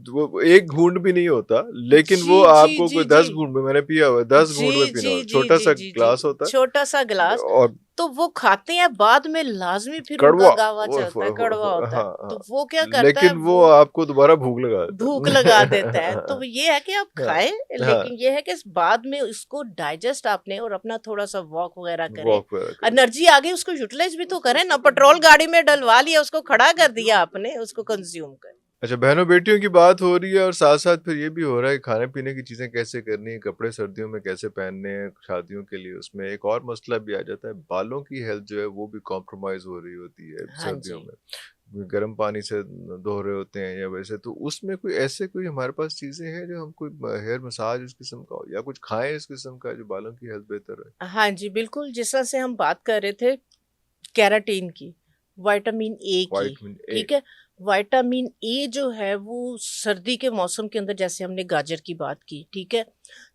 [SPEAKER 2] वो एक घूंट भी नहीं होता, लेकिन
[SPEAKER 1] जी
[SPEAKER 2] वो
[SPEAKER 1] जी
[SPEAKER 2] आपको
[SPEAKER 1] जी
[SPEAKER 2] कोई
[SPEAKER 1] जी
[SPEAKER 2] 10 घूंट में मैंने पिया हुआ है, 10 घूंट में
[SPEAKER 1] जी
[SPEAKER 2] पीना
[SPEAKER 1] जी
[SPEAKER 2] होता है,
[SPEAKER 1] जी जी
[SPEAKER 2] छोटा-सा
[SPEAKER 1] जी जी,
[SPEAKER 2] ग्लास होता
[SPEAKER 1] छोटा सा
[SPEAKER 2] है
[SPEAKER 1] गिलास।
[SPEAKER 2] और
[SPEAKER 1] तो वो खाते हैं, बाद में लाजमी फिर उनका
[SPEAKER 2] कड़वा
[SPEAKER 1] गावा
[SPEAKER 2] ओए
[SPEAKER 1] चलता
[SPEAKER 2] होए
[SPEAKER 1] है,
[SPEAKER 2] होए
[SPEAKER 1] कड़वा
[SPEAKER 2] होए!
[SPEAKER 1] होता है।
[SPEAKER 2] हाँ,
[SPEAKER 1] तो
[SPEAKER 2] हाँ।
[SPEAKER 1] वो क्या करता है,
[SPEAKER 2] लेकिन वो
[SPEAKER 1] वो
[SPEAKER 2] आपको दोबारा भूख लगा
[SPEAKER 1] भूख लगा देता है।
[SPEAKER 2] देता
[SPEAKER 1] तो
[SPEAKER 2] है।
[SPEAKER 1] ये है कि आप
[SPEAKER 2] हाँ,
[SPEAKER 1] खाएं,
[SPEAKER 2] हाँ,
[SPEAKER 1] लेकिन ये है कि बाद में उसको डाइजेस्ट आपने, और अपना थोड़ा सा वॉक वगैरह करें।
[SPEAKER 2] वॉक वगैरह करें।
[SPEAKER 1] एनर्जी आ गई, उसको यूटिलाइज भी तो करें ना। पेट्रोल गाड़ी में डलवा लिया, उसको खड़ा कर दिया आपने, उसको कंज्यूम कर।
[SPEAKER 2] अच्छा बहनों बेटियों की बात हो रही है और साथ साथ फिर ये भी हो रहा है कि खाने पीने की चीज़ें कैसे करनी है, कपड़े सर्दियों में कैसे पहनने हैं, शादियों के लिए उसमें एक और मसला भी आ जाता है, बालों की हेल्थ जो है वो भी कॉम्प्रोमाइज़ हो रही होती है
[SPEAKER 1] हाँ
[SPEAKER 2] सर्दियों
[SPEAKER 1] जी।
[SPEAKER 2] में। गर्म पानी से धो रहे होते हैं या वैसे, तो उसमें कोई ऐसे कोई हमारे पास चीज़ें हैं जो हम कोई हेयर मसाज इस किस्म का हो या कुछ खाएं इस किस्म का जो बालों की हेल्थ बेहतर है?
[SPEAKER 1] हाँ जी, बिल्कुल, जिस तरह से हम बात कर रहे थे कैराटीन की, विटामिन ए की,
[SPEAKER 2] विटामिन ए,
[SPEAKER 1] ठीक है। विटामिन ए जो है वो सर्दी के मौसम के अंदर, जैसे हमने गाजर की बात की, ठीक है,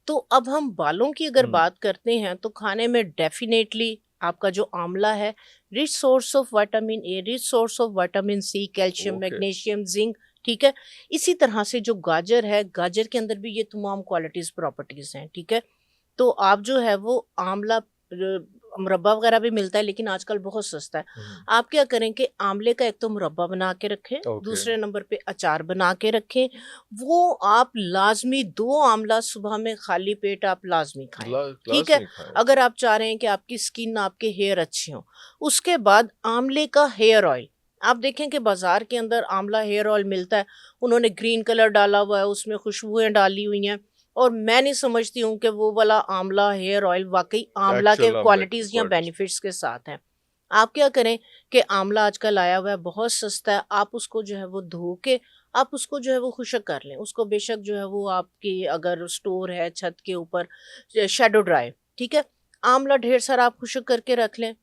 [SPEAKER 1] तो अब हम बालों की अगर
[SPEAKER 2] हुँ,
[SPEAKER 1] बात करते हैं तो खाने में डेफिनेटली आपका जो आंवला है rich source of vitamin A, rich source of vitamin C, calcium,
[SPEAKER 2] okay.
[SPEAKER 1] Magnesium, zinc, ठीक है। इसी तरह से जो गाजर है, गाजर के अंदर भी ये तमाम क्वालिटीज प्रॉपर्टीज हैं, ठीक है। तो आप जो है वो आंवला मुरब्बा वगैरह भी मिलता है लेकिन आजकल बहुत सस्ता है। आप क्या करें कि आंवले का एक तो मुरब्बा बना के रखें,
[SPEAKER 2] ओके।
[SPEAKER 1] दूसरे नंबर पे अचार बना के रखें। वो आप लाजमी 2 आंवला सुबह में खाली पेट आप लाजमी खाएं, ठीक है।
[SPEAKER 2] नहीं खाएं।
[SPEAKER 1] अगर आप चाह रहे हैं कि आपकी स्किन, आपके हेयर अच्छे हों, उसके बाद आंवले का हेयर ऑयल, आप देखें कि बाजार के अंदर आंवला हेयर ऑयल मिलता है, उन्होंने ग्रीन कलर डाला हुआ है, उसमें खुशबुएं डाली हुई हैं, और मैं नहीं समझती हूँ कि वो वाला आंवला हेयर ऑयल वाकई आंवला के
[SPEAKER 2] एक्चुअल आंवला की
[SPEAKER 1] क्वालिटीज या
[SPEAKER 2] क्वालिटीज।
[SPEAKER 1] बेनिफिट्स के साथ है। आप क्या करें कि आंवला आजकल आया हुआ है, बहुत सस्ता है, आप उसको जो है वो धो के आप उसको जो है वो खुशक कर लें। उसको बेशक जो है वो आपकी अगर स्टोर है छत के ऊपर, शैडो ड्राई, ठीक है। आंवला ढेर सारा आप खुशक करके रख लें।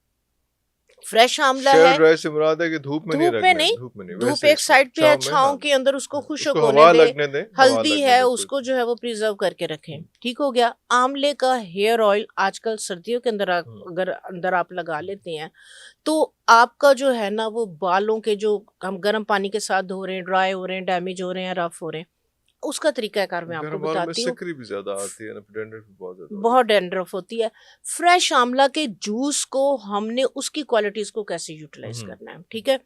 [SPEAKER 1] फ्रेश आंवला
[SPEAKER 2] शेल
[SPEAKER 1] है,
[SPEAKER 2] ड्राई से मुराद है कि धूप में नहीं
[SPEAKER 1] धूप में
[SPEAKER 2] रखना है,
[SPEAKER 1] नहीं,
[SPEAKER 2] धूप में नहीं,
[SPEAKER 1] धूप
[SPEAKER 2] वैसे
[SPEAKER 1] एक साइड पे है,
[SPEAKER 2] छांव में,
[SPEAKER 1] छांव
[SPEAKER 2] हाँ,
[SPEAKER 1] के अंदर उसको खुशक
[SPEAKER 2] उसको
[SPEAKER 1] होने
[SPEAKER 2] हवा
[SPEAKER 1] दे।
[SPEAKER 2] लगने दें, हवा
[SPEAKER 1] हल्दी
[SPEAKER 2] लगने
[SPEAKER 1] है,
[SPEAKER 2] दें
[SPEAKER 1] उसको जो है वो प्रिजर्व करके रखें, ठीक हो गया। आंवले का हेयर ऑयल आजकल सर्दियों के अंदर अगर अंदर आप लगा लेते हैं तो आपका जो है ना वो बालों के जो हम गर्म पानी के साथ धो रहे हैं, ड्राई हो रहे हैं, डैमेज हो रहे हैं, रफ हो रहे हैं, उसका तरीकाकार मैं आपको
[SPEAKER 2] गर्म बालों में
[SPEAKER 1] बताती हूँ।
[SPEAKER 2] सिकरी भी ज्यादा आती है ना, डैंड्रफ भी बहुत ज्यादा
[SPEAKER 1] बहुत डैंड्रफ होती है। फ्रेश आंवला के जूस को हमने उसकी क्वालिटीज को कैसे यूटिलाइज करना है, ठीक है।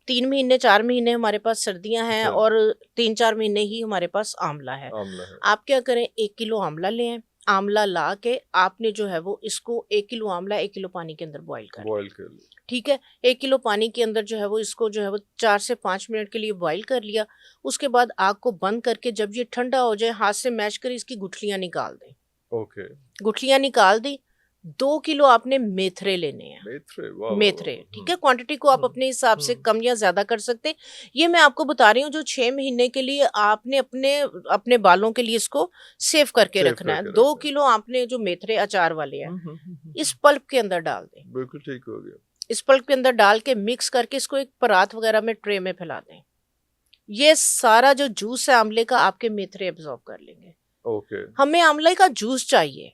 [SPEAKER 1] 3 महीने 4 महीने हमारे पास सर्दियां हैं
[SPEAKER 2] अच्छा।
[SPEAKER 1] और 3-4 महीने ही हमारे पास आंवला है।
[SPEAKER 2] आंवला है।
[SPEAKER 1] आप क्या करें, 1 किलो आंवला लें, आंवला ला के आपने जो है वो इसको 1 किलो आंवला 1 किलो पानी के अंदर बॉईल कर
[SPEAKER 2] बॉयल कर लिया।
[SPEAKER 1] ठीक है। 1 किलो पानी के अंदर जो है वो इसको जो है वो 4 से 5 मिनट के लिए बॉईल कर लिया। उसके बाद आग को बंद करके जब ये ठंडा हो जाए हाथ से मैश कर इसकी गुठलियां निकाल दें।
[SPEAKER 2] ओके।
[SPEAKER 1] गुठलियां निकाल दी। 2 किलो आपने मेथरे लेने हैं।
[SPEAKER 2] मेथरे, वाह
[SPEAKER 1] मेथरे, ठीक है। क्वांटिटी को आप अपने हिसाब से कम या ज्यादा कर सकते हैं। ये मैं आपको बता रही हूँ जो 6 महीने के लिए आपने अपने अपने बालों के लिए इसको सेव करके
[SPEAKER 2] सेव
[SPEAKER 1] रखना है।
[SPEAKER 2] करके
[SPEAKER 1] 2
[SPEAKER 2] रखना है।
[SPEAKER 1] किलो आपने जो मेथरे अचार वाले हैं इस
[SPEAKER 2] हम्म।
[SPEAKER 1] पल्प के अंदर डाल दें।
[SPEAKER 2] बिल्कुल ठीक हो गया।
[SPEAKER 1] इस पल्प के अंदर डाल के मिक्स करके इसको एक परात वगैरह में ट्रे में फैला दें। ये सारा जो जूस है आंवले का आपके मेथरे एब्जॉर्ब कर लेंगे।
[SPEAKER 2] ओके।
[SPEAKER 1] हमें आंवले का जूस चाहिए।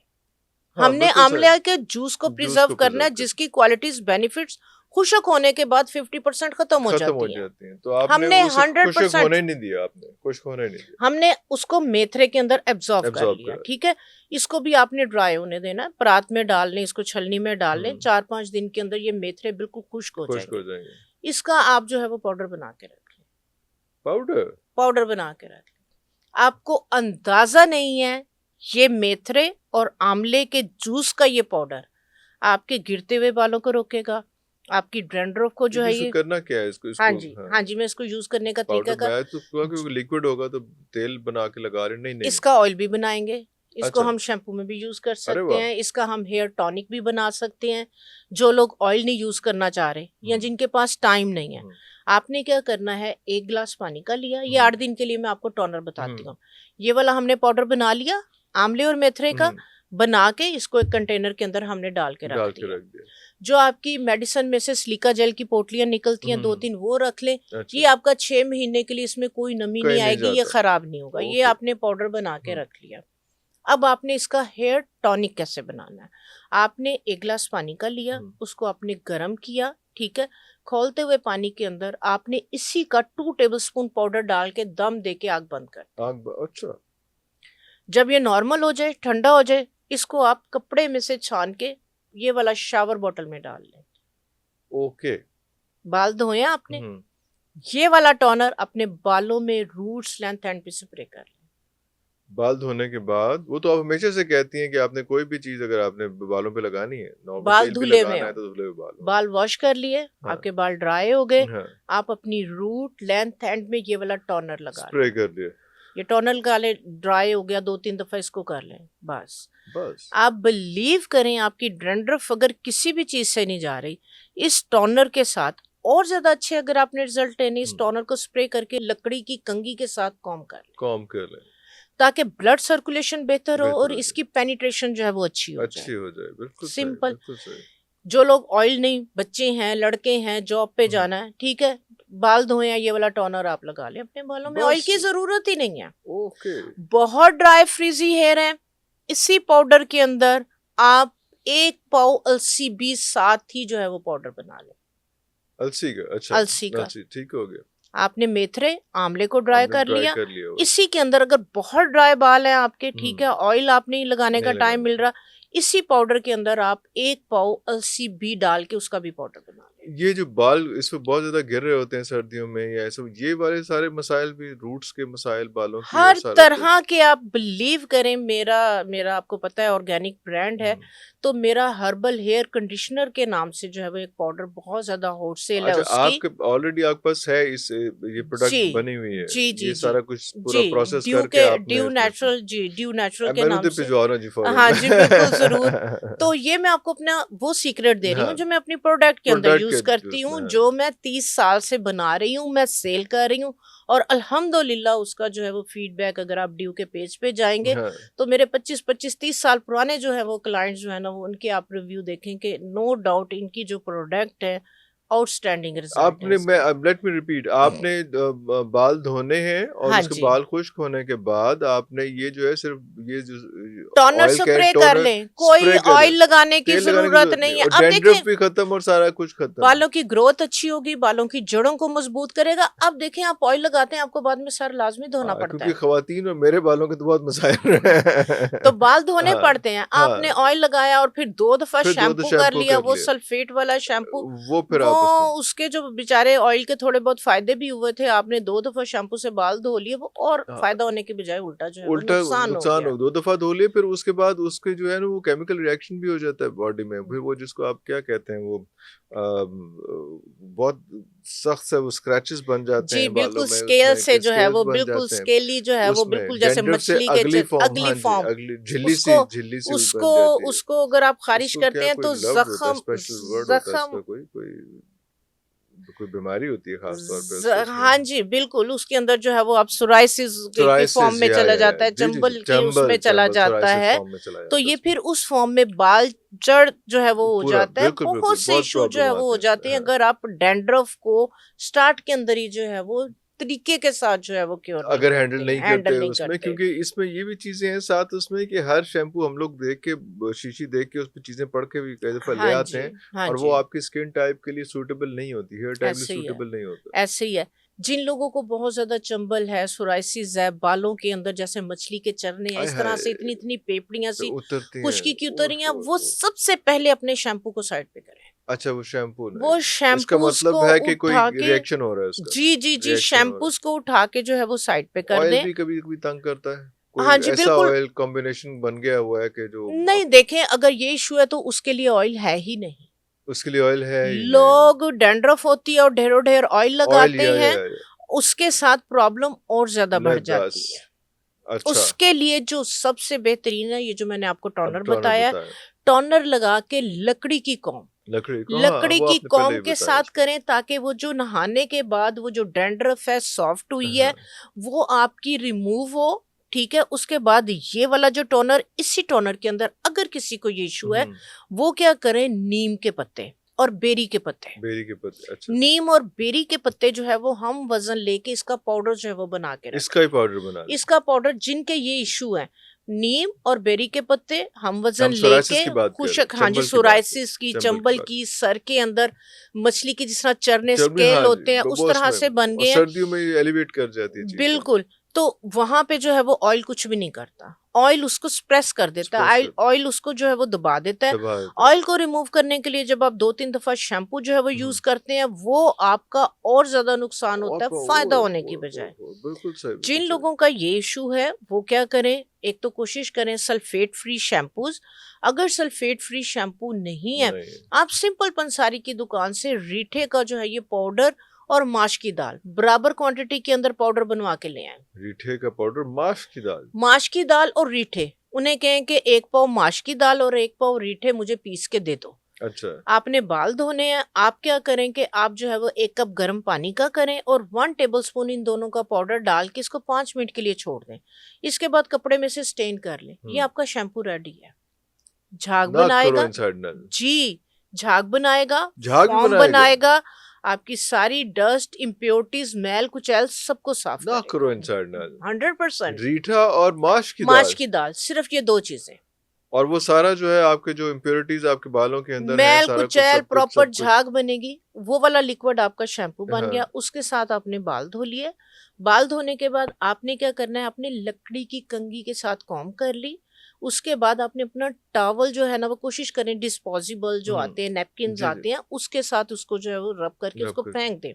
[SPEAKER 2] हाँ,
[SPEAKER 1] हमने
[SPEAKER 2] बिल्कुल सही।
[SPEAKER 1] आंवले के जूस को
[SPEAKER 2] जूस
[SPEAKER 1] प्रिजर्व
[SPEAKER 2] को
[SPEAKER 1] करना है
[SPEAKER 2] प्रिजर्व
[SPEAKER 1] जिसकी क्वालिटीज बेनिफिट्स खुशक होने के बाद 50% खत्म हो
[SPEAKER 2] खत्म हो
[SPEAKER 1] जाती हैं।
[SPEAKER 2] जाती हैं, तो आपने
[SPEAKER 1] हमने
[SPEAKER 2] उसे खुशक
[SPEAKER 1] 100%
[SPEAKER 2] होने नहीं दिया, आपने खुशक होने नहीं दिया,
[SPEAKER 1] हमने उसको मेथरे के अंदर एब्जॉर्ब कर
[SPEAKER 2] एब्जॉर्ब
[SPEAKER 1] लिया,
[SPEAKER 2] करा।
[SPEAKER 1] ठीक है। इसको भी आपने ड्राई होने देना है, परात में डाल लें, इसको छलनी में डाल लें। 4-5 दिन के अंदर ये मेथरे बिल्कुल खुश्क हो
[SPEAKER 2] खुशक हो
[SPEAKER 1] जाएंगे।
[SPEAKER 2] जाएंगे।
[SPEAKER 1] इसका आप जो है वो पाउडर बना के रख लें।
[SPEAKER 2] पाउडर।
[SPEAKER 1] पाउडर बना के रख लें। आपको अंदाजा नहीं है ये मेथरे और आंवले के जूस का ये पाउडर आपके गिरते हुए बालों को रोकेगा, आपकी डैंड्रफ को जो है
[SPEAKER 2] इसको
[SPEAKER 1] ये।
[SPEAKER 2] करना क्या है, इसको
[SPEAKER 1] हाँ
[SPEAKER 2] इसको
[SPEAKER 1] जी,
[SPEAKER 2] हाँ,
[SPEAKER 1] हाँ जी, मैं इसको यूज करने का तरीका
[SPEAKER 2] पाउडर
[SPEAKER 1] का
[SPEAKER 2] मैं तो क्योंकि लिक्विड होगा तो तेल बना के लगा रहे, नहीं नहीं
[SPEAKER 1] इसका ऑयल भी बनाएंगे। इसको
[SPEAKER 2] अच्छा।
[SPEAKER 1] हम शैम्पू में भी यूज कर
[SPEAKER 2] अरे
[SPEAKER 1] सकते
[SPEAKER 2] वाह।
[SPEAKER 1] हैं। इसका हम हेयर टॉनिक भी बना सकते हैं। जो लोग ऑयल नहीं यूज करना चाह रहे या जिनके पास टाइम नहीं है, आपने क्या करना है, 1 गिलास पानी का लिया। ये 8 दिन के लिए मैं आपको टोनर बताती हूँ। ये वाला हमने पाउडर बना लिया आंवले और मेथरे का, बना के इसको एक कंटेनर के अंदर हमने डाल के रख दिया। जो आपकी मेडिसिन में से सिलिका जेल की पोटलियां निकलती हैं 2-3 वो रख लें।
[SPEAKER 2] अच्छा।
[SPEAKER 1] ये आपका 6 महीने के लिए इसमें कोई नमी नहीं आएगी, ये खराब नहीं होगा। ये आपने पाउडर बना के रख लिया। अब आपने इसका हेयर टॉनिक कैसे बनाना है, आपने 1 गिलास पानी का लिया, उसको आपने गर्म किया, ठीक है। खोलते हुए पानी के अंदर आपने इसी का 2 टेबलस्पून पाउडर डाल के दम दे के आग बंद कर।
[SPEAKER 2] अच्छा।
[SPEAKER 1] जब ये नॉर्मल हो जाए, ठंडा हो जाए, इसको आप कपड़े में से छान के ये वाला शावर बॉटल में डाल लें।
[SPEAKER 2] ओके।
[SPEAKER 1] बाल धोए आपने, ये वाला टोनर अपने बालों में रूट्स लेंथ एंड पे स्प्रे कर लें।
[SPEAKER 2] बाल धोने के बाद, वो तो आप हमेशा से कहती हैं कि आपने कोई भी चीज अगर आपने बालों पे लगानी है,
[SPEAKER 1] बाल धुले में
[SPEAKER 2] है तो धुले हुए
[SPEAKER 1] बाल वॉश कर लिए,
[SPEAKER 2] हाँ।
[SPEAKER 1] आपके बाल ड्राई हो गए,
[SPEAKER 2] हाँ।
[SPEAKER 1] आप अपनी रूट लेंथ एंड में ये वाला टोनर लगा
[SPEAKER 2] स्प्रे कर लिया।
[SPEAKER 1] ये टोनर गाले ड्राई हो गया, 2-3 दफा इसको कर लें, बस। आप बिलीव करें, आपकी डैंड्रफ अगर किसी भी चीज से नहीं जा रही, इस टोनर के साथ और ज्यादा अच्छे अगर आपने रिजल्ट लेने, इस टोनर को स्प्रे करके लकड़ी की कंघी के साथ कॉम्ब कर लें ताकि ब्लड सर्कुलेशन बेहतर हो और इसकी पेनिट्रेशन जो है वो अच्छी हो जाए।
[SPEAKER 2] बिल्कुल
[SPEAKER 1] सिंपल।
[SPEAKER 2] बिल्कुल सही।
[SPEAKER 1] जो लोग ऑयल नहीं, बच्चे हैं, लड़के हैं, जॉब पे जाना है, ठीक है, बाल धोए, ये वाला टोनर आप लगा लें अपने बालों में, ऑयल की जरूरत ही नहीं है।
[SPEAKER 2] ओके।
[SPEAKER 1] बहुत ड्राई फ्रीजी हेयर है, इसी पाउडर के अंदर आप 1 पाव अलसी भी साथ ही जो है वो पाउडर बना लें।
[SPEAKER 2] अलसी का, अच्छा
[SPEAKER 1] अलसी का
[SPEAKER 2] अलसी, ठीक हो गया।
[SPEAKER 1] आपने मेथरे आंवले को ड्राई
[SPEAKER 2] हमने
[SPEAKER 1] कर
[SPEAKER 2] ड्राई
[SPEAKER 1] लिया।
[SPEAKER 2] कर लिया हुआ।
[SPEAKER 1] इसी के अंदर अगर बहुत ड्राई बाल हैं आपके, ठीक है, ऑयल आप नहीं लगाने का
[SPEAKER 2] नहीं
[SPEAKER 1] टाइम
[SPEAKER 2] लगाना।
[SPEAKER 1] मिल रहा, इसी पाउडर के अंदर आप 1 पाव अलसी भी डाल के उसका भी पाउडर बना लें।
[SPEAKER 2] ये जो बाल इस पे बहुत ज्यादा गिर रहे होते हैं सर्दियों में या ऐसे, ये वाले सारे मसाइल भी, रूट्स के मसाइल बालों की और
[SPEAKER 1] हर
[SPEAKER 2] सारा
[SPEAKER 1] तरह
[SPEAKER 2] कुछ।
[SPEAKER 1] के, आप बिलीव करें, मेरा मेरा आपको पता है ऑर्गेनिक ब्रांड है, तो मेरा हर्बल हेयर कंडीशनर के नाम से जो है वो एक पाउडर बहुत ज्यादा होलसेल है
[SPEAKER 2] अच्छा,
[SPEAKER 1] उसकी।
[SPEAKER 2] आपके ऑलरेडी आपके पास है इस ये प्रोडक्ट
[SPEAKER 1] जी
[SPEAKER 2] बनी हुई है,
[SPEAKER 1] जी जी
[SPEAKER 2] ये
[SPEAKER 1] जी
[SPEAKER 2] सारा कुछ पूरा
[SPEAKER 1] जी,
[SPEAKER 2] प्रोसेस
[SPEAKER 1] ड्यू
[SPEAKER 2] करके
[SPEAKER 1] के
[SPEAKER 2] आपने
[SPEAKER 1] ड्यू
[SPEAKER 2] इसमें।
[SPEAKER 1] नेचुरल, जी ड्यू नेचुरल के
[SPEAKER 2] मैं
[SPEAKER 1] नाम
[SPEAKER 2] तो
[SPEAKER 1] से।
[SPEAKER 2] भिजवा रहा हूँ जी फौरन।
[SPEAKER 1] हाँ जी, बिल्कुल जरूर। तो ये मैं आपको अपना वो सीक्रेट दे रही हूँ
[SPEAKER 2] हाँ,
[SPEAKER 1] जो मैं अपनी प्रोडक्ट के अंदर
[SPEAKER 2] प्रोडक्ट
[SPEAKER 1] यूज
[SPEAKER 2] के
[SPEAKER 1] करती
[SPEAKER 2] उसमें,
[SPEAKER 1] हूँ,
[SPEAKER 2] हाँ।
[SPEAKER 1] जो मैं 30 साल से बना रही हूँ, मैं सेल कर रही हूँ, और अल्हम्दुलिल्लाह उसका जो है वो फीडबैक, अगर आप ड्यू के पेज पे जाएंगे
[SPEAKER 2] हाँ।
[SPEAKER 1] तो मेरे 25-25-30 साल पुराने जो है वो क्लाइंट्स जो है ना, वो उनके आप रिव्यू देखेंगे, नो डाउट इनकी जो प्रोडक्ट है आउटस्टैंडिंग रिजल्ट है
[SPEAKER 2] आपने, मैं
[SPEAKER 1] इसके।
[SPEAKER 2] अब लेट मी रिपीट, आपने बाल धोने हैं और
[SPEAKER 1] हाँ
[SPEAKER 2] उसके
[SPEAKER 1] जी,
[SPEAKER 2] बाल खुश्क होने के बाद आपने ये जो है सिर्फ ये जो
[SPEAKER 1] टोनर
[SPEAKER 2] ऑयल का
[SPEAKER 1] स्प्रे कर
[SPEAKER 2] टोनर
[SPEAKER 1] लें, कोई
[SPEAKER 2] स्प्रे कर,
[SPEAKER 1] ऑयल लगाने की
[SPEAKER 2] तेल लगाने की
[SPEAKER 1] जरूरत
[SPEAKER 2] जरूरत नहीं,
[SPEAKER 1] नहीं है।
[SPEAKER 2] और
[SPEAKER 1] अब
[SPEAKER 2] डैंड्रफ
[SPEAKER 1] देखें,
[SPEAKER 2] भी खत्म और सारा कुछ खत्म।
[SPEAKER 1] बालों की ग्रोथ अच्छी होगी, बालों की जड़ों को मजबूत करेगा। अब देखें, आप ऑयल लगाते हैं, आपको बाद में सर लाजमी धोना पड़ता
[SPEAKER 2] क्योंकि
[SPEAKER 1] है,
[SPEAKER 2] खवातीन और मेरे बालों के तो बहुत मसाइल
[SPEAKER 1] तो
[SPEAKER 2] हैं।
[SPEAKER 1] बाल धोने
[SPEAKER 2] हाँ
[SPEAKER 1] पड़ते हैं। आपने
[SPEAKER 2] हाँ,
[SPEAKER 1] ऑयल लगाया और फिर 2 दफा
[SPEAKER 2] फिर दो
[SPEAKER 1] शैम्पू कर
[SPEAKER 2] शैम्पू
[SPEAKER 1] लिया,
[SPEAKER 2] कर
[SPEAKER 1] वो
[SPEAKER 2] लिए,
[SPEAKER 1] सल्फेट वाला शैम्पू,
[SPEAKER 2] वो फिर
[SPEAKER 1] वो
[SPEAKER 2] आप उसमें
[SPEAKER 1] उसके जो बेचारे ऑयल के थोड़े बहुत फायदे भी हुए थे, आपने 2 दफा शैम्पू से बाल धो लिए, वो और फायदा होने के बजाय उल्टा जो है वो
[SPEAKER 2] उल्टा
[SPEAKER 1] नुकसान हो
[SPEAKER 2] नुकसान
[SPEAKER 1] गया।
[SPEAKER 2] हो, 2 दफा धो लिए, फिर उसके बाद उसके जो है ना वो केमिकल रिएक्शन भी हो जाता है बॉडी में, फिर वो जिसको आप क्या कहते हैं, वो बहुत सख्त से वो स्क्रैचेस बन जाते
[SPEAKER 1] जी
[SPEAKER 2] हैं बालों
[SPEAKER 1] बिल्कुल,
[SPEAKER 2] में,
[SPEAKER 1] स्केल
[SPEAKER 2] उसमें
[SPEAKER 1] से
[SPEAKER 2] के
[SPEAKER 1] जो है
[SPEAKER 2] स्केल्स
[SPEAKER 1] वो
[SPEAKER 2] बन
[SPEAKER 1] बिल्कुल
[SPEAKER 2] जाते हैं
[SPEAKER 1] स्केली जो है वो
[SPEAKER 2] उसमें,
[SPEAKER 1] बिल्कुल जैसे
[SPEAKER 2] डैंड्रफ से
[SPEAKER 1] मछली के
[SPEAKER 2] अगली फॉर्म,
[SPEAKER 1] अगली
[SPEAKER 2] हाँ जी,
[SPEAKER 1] फॉर्म,
[SPEAKER 2] अगली
[SPEAKER 1] उसको
[SPEAKER 2] झिल्ली सी
[SPEAKER 1] उसको
[SPEAKER 2] बन जाती है।
[SPEAKER 1] उसको अगर आप खारिश
[SPEAKER 2] उसको
[SPEAKER 1] करते
[SPEAKER 2] क्या
[SPEAKER 1] हैं
[SPEAKER 2] कोई
[SPEAKER 1] तो
[SPEAKER 2] लफ्ज होता है,
[SPEAKER 1] जख्म,
[SPEAKER 2] स्पेशल वर्ड होता है उसका,
[SPEAKER 1] जख्म
[SPEAKER 2] कोई कोई कोई बीमारी होती है खास तौर पे उसको,
[SPEAKER 1] हाँ
[SPEAKER 2] उसमें
[SPEAKER 1] जी बिल्कुल, उसके अंदर जो है वो अब सोराइसिस के फॉर्म
[SPEAKER 2] सोराइसिस,
[SPEAKER 1] में चला
[SPEAKER 2] या
[SPEAKER 1] जाता है,
[SPEAKER 2] जी जी जी,
[SPEAKER 1] चंबल के उसमें
[SPEAKER 2] चंबल
[SPEAKER 1] चला
[SPEAKER 2] चंबल
[SPEAKER 1] जाता
[SPEAKER 2] सोराइसिस
[SPEAKER 1] है।
[SPEAKER 2] फॉर्म में चला
[SPEAKER 1] तो
[SPEAKER 2] जाता है
[SPEAKER 1] ये
[SPEAKER 2] उसमें,
[SPEAKER 1] फिर उस फॉर्म में बाल जड़ जो है वो हो
[SPEAKER 2] पूरा
[SPEAKER 1] जाता है,
[SPEAKER 2] बिल्कुल बिल्कुल,
[SPEAKER 1] बहुत से
[SPEAKER 2] बहुत
[SPEAKER 1] इशू जो है
[SPEAKER 2] प्रॉब्लम
[SPEAKER 1] वो
[SPEAKER 2] आते
[SPEAKER 1] हो
[SPEAKER 2] हैं
[SPEAKER 1] जाते
[SPEAKER 2] उसमें,
[SPEAKER 1] हैं,
[SPEAKER 2] हाँ।
[SPEAKER 1] अगर आप डैंड्रफ को स्टार्ट के अंदर ही जो है वो तरीके के साथ जो है वो क्योर नहीं
[SPEAKER 2] अगर हैंडल
[SPEAKER 1] करते,
[SPEAKER 2] नहीं
[SPEAKER 1] हैंडल
[SPEAKER 2] करते
[SPEAKER 1] नहीं
[SPEAKER 2] उसमें,
[SPEAKER 1] करते।
[SPEAKER 2] क्योंकि इसमें ये भी चीजें हैं साथ उसमें कि हर शैम्पू हम लोग देख के शीशी देख के उस पर चीजें पढ़ के भी कई दफा ले
[SPEAKER 1] हाँ
[SPEAKER 2] आते
[SPEAKER 1] जी,
[SPEAKER 2] हैं,
[SPEAKER 1] हाँ
[SPEAKER 2] और वो
[SPEAKER 1] जी,
[SPEAKER 2] आपकी स्किन टाइप के लिए सूटेबल नहीं होती, हेयर टाइप के लिए
[SPEAKER 1] ऐसे ही है,
[SPEAKER 2] सूटेबल नहीं होता।
[SPEAKER 1] ऐसे ही है। जिन लोगों को बहुत ज्यादा चंबल है, सोराइसिस है, बालों के अंदर जैसे मछली के चरने हैं,
[SPEAKER 2] आय
[SPEAKER 1] इस तरह
[SPEAKER 2] हाय,
[SPEAKER 1] से इतनी इतनी पेपड़ियां
[SPEAKER 2] तो
[SPEAKER 1] सी
[SPEAKER 2] उतरती हैं,
[SPEAKER 1] खुश्की की उतरी हैं,
[SPEAKER 2] ओहो
[SPEAKER 1] वो सबसे पहले अपने शैम्पू को साइड पे करें।
[SPEAKER 2] अच्छा वो शैम्पू नहीं,
[SPEAKER 1] वो
[SPEAKER 2] इसका
[SPEAKER 1] शैम्पूज
[SPEAKER 2] मतलब
[SPEAKER 1] को
[SPEAKER 2] है कि कोई
[SPEAKER 1] उठा के,
[SPEAKER 2] रिएक्शन हो रहा है उसका,
[SPEAKER 1] जी जी जी,
[SPEAKER 2] रिएक्शन हो रहा
[SPEAKER 1] शैम्पूज को उठा के जो है वो साइड पे
[SPEAKER 2] है।
[SPEAKER 1] कर
[SPEAKER 2] ऑयल
[SPEAKER 1] दें।
[SPEAKER 2] भी कभी कभी तंग करता है,
[SPEAKER 1] हाँ
[SPEAKER 2] कोई
[SPEAKER 1] जी
[SPEAKER 2] ऐसा
[SPEAKER 1] बिल्कुल,
[SPEAKER 2] ऑयल कॉम्बिनेशन बन गया हुआ है कि जो
[SPEAKER 1] नहीं देखें, अगर ये इशू है तो उसके लिए ऑयल है ही नहीं।
[SPEAKER 2] उसके लिए ऑयल है ही नहीं,
[SPEAKER 1] लोग डैंड्रफ होती है और ढेरों ढेर ऑयल
[SPEAKER 2] ऑयल
[SPEAKER 1] लगाते हैं,
[SPEAKER 2] या
[SPEAKER 1] उसके साथ प्रॉब्लम और ज्यादा बढ़
[SPEAKER 2] लदास,
[SPEAKER 1] जाती है।
[SPEAKER 2] अच्छा,
[SPEAKER 1] उसके लिए जो सबसे बेहतरीन है, ये जो मैंने आपको
[SPEAKER 2] अब
[SPEAKER 1] टोनर
[SPEAKER 2] टोनर
[SPEAKER 1] बताया,
[SPEAKER 2] बताया,
[SPEAKER 1] टोनर लगा के लकड़ी की कॉम,
[SPEAKER 2] लकड़ी को, हाँ
[SPEAKER 1] लकड़ी
[SPEAKER 2] वो
[SPEAKER 1] की
[SPEAKER 2] आपने पहले
[SPEAKER 1] कॉम
[SPEAKER 2] ही
[SPEAKER 1] के
[SPEAKER 2] बताया
[SPEAKER 1] साथ
[SPEAKER 2] उसमें,
[SPEAKER 1] करें, ताकि वो जो नहाने के बाद वो जो डैंड्रफ है सॉफ्ट हुई है,
[SPEAKER 2] हाँ
[SPEAKER 1] वो आपकी रिमूव हो। ठीक है, उसके बाद ये वाला जो टोनर, इसी टोनर के अंदर अगर किसी को ये इशू है, वो क्या करें, नीम के पत्ते और बेरी के पत्ते,
[SPEAKER 2] बेरी के पत्ते, अच्छा
[SPEAKER 1] नीम और बेरी के पत्ते जो है वो हम वजन लेके इसका पाउडर जो है वो बना के
[SPEAKER 2] इसका
[SPEAKER 1] रखें।
[SPEAKER 2] ही पाउडर बना लें।
[SPEAKER 1] इसका पाउडर, जिनके ये इशू है, नीम और बेरी के पत्ते हम वजन
[SPEAKER 2] हम सोराइसिस
[SPEAKER 1] लेके
[SPEAKER 2] की बात कर रहे हैं,
[SPEAKER 1] खुशक, हाँ जी,
[SPEAKER 2] चंबल की बात कर,
[SPEAKER 1] सोराइसिस की,
[SPEAKER 2] चंबल की
[SPEAKER 1] चंबल
[SPEAKER 2] बात,
[SPEAKER 1] की, सर के अंदर मछली की जिस तरह चरने
[SPEAKER 2] चर्बी,
[SPEAKER 1] स्केल
[SPEAKER 2] हाँ जी,
[SPEAKER 1] होते हैं, उस
[SPEAKER 2] वो
[SPEAKER 1] तरह
[SPEAKER 2] उसमें,
[SPEAKER 1] से बन
[SPEAKER 2] और
[SPEAKER 1] गए हैं।
[SPEAKER 2] सर्दियों में एलिवेट कर जाती है चीजें,
[SPEAKER 1] बिल्कुल, तो वहां पे जो है वो ऑयल कुछ भी नहीं करता, ऑयल उसको स्प्रेस कर देता है,
[SPEAKER 2] स्प्रेस
[SPEAKER 1] ऑयल
[SPEAKER 2] कर
[SPEAKER 1] ऑयल उसको जो है वो दबा देता है।
[SPEAKER 2] दबा देता है।
[SPEAKER 1] ऑयल को रिमूव करने के लिए जब आप 2-3 दफा शैम्पू जो है वो यूज करते हैं, वो आपका और ज्यादा नुकसान
[SPEAKER 2] और
[SPEAKER 1] होता है, फायदा होने की बजाय।
[SPEAKER 2] बिल्कुल सही,
[SPEAKER 1] जिन
[SPEAKER 2] बिल्कुल सही।
[SPEAKER 1] लोगों का ये इशू है वो क्या करें, एक तो कोशिश करें सल्फेट फ्री शैम्पूज। अगर सल्फेट फ्री शैम्पू नहीं है,
[SPEAKER 2] नहीं,
[SPEAKER 1] आप सिंपल पंसारी की दुकान से रीठे का जो है ये पाउडर और माश की दाल बराबर क्वांटिटी के अंदर पाउडर बनवा के ले आए।
[SPEAKER 2] रीठे का पाउडर, माश की दाल,
[SPEAKER 1] माश की दाल और रीठे, उन्हें कहें कि 1 पाव माश की दाल और 1 पाव रीठे मुझे पीस के दे दो।
[SPEAKER 2] अच्छा,
[SPEAKER 1] आपने बाल धोने हैं, आप क्या करें कि आप जो है वो 1 कप गर्म पानी का करें और 1 टेबलस्पून इन दोनों का पाउडर डाल के इसको 5 मिनट के लिए छोड़ दें। इसके बाद कपड़े में से स्टेन कर लें। ये आपका शैम्पू रेडी है। झाग
[SPEAKER 2] ना करो
[SPEAKER 1] बनाएगा,
[SPEAKER 2] इनसाइड नल,
[SPEAKER 1] जी, झाग बनाएगा,
[SPEAKER 2] झाग भी
[SPEAKER 1] फॉर्म
[SPEAKER 2] बनाएगा,
[SPEAKER 1] बनाएगा, आपकी सारी डस्ट, इम्प्योरिटीज, मैल कुचैल सबको साफ
[SPEAKER 2] ना
[SPEAKER 1] करेगा।
[SPEAKER 2] करो इनसाइड नल,
[SPEAKER 1] 100%।
[SPEAKER 2] रीठा और माश की
[SPEAKER 1] माश
[SPEAKER 2] दाल,
[SPEAKER 1] की दाल, सिर्फ ये 2 चीजें,
[SPEAKER 2] और वो सारा जो है आपके जो इम्प्योरिटीज आपके बालों के अंदर है,
[SPEAKER 1] मैल
[SPEAKER 2] सारा कुछ
[SPEAKER 1] कुचैल प्रॉपर
[SPEAKER 2] सब कुछ।
[SPEAKER 1] झाग बनेगी, वो वाला लिक्विड आपका शैम्पू बन गया।
[SPEAKER 2] हाँ,
[SPEAKER 1] उसके साथ आपने बाल धो लिए। बाल धोने के बाद आपने क्या करना है, आपने लकड़ी की कंघी के साथ कॉम्ब कर ली। उसके बाद आपने अपना टॉवल जो है ना, वो कोशिश करें डिस्पोजेबल जो
[SPEAKER 2] हम्म,
[SPEAKER 1] आते हैं, नैपकिन
[SPEAKER 2] जी जी,
[SPEAKER 1] आते हैं, उसके साथ उसको जो है वो रब करके
[SPEAKER 2] रब
[SPEAKER 1] उसको
[SPEAKER 2] करके
[SPEAKER 1] फेंक दें।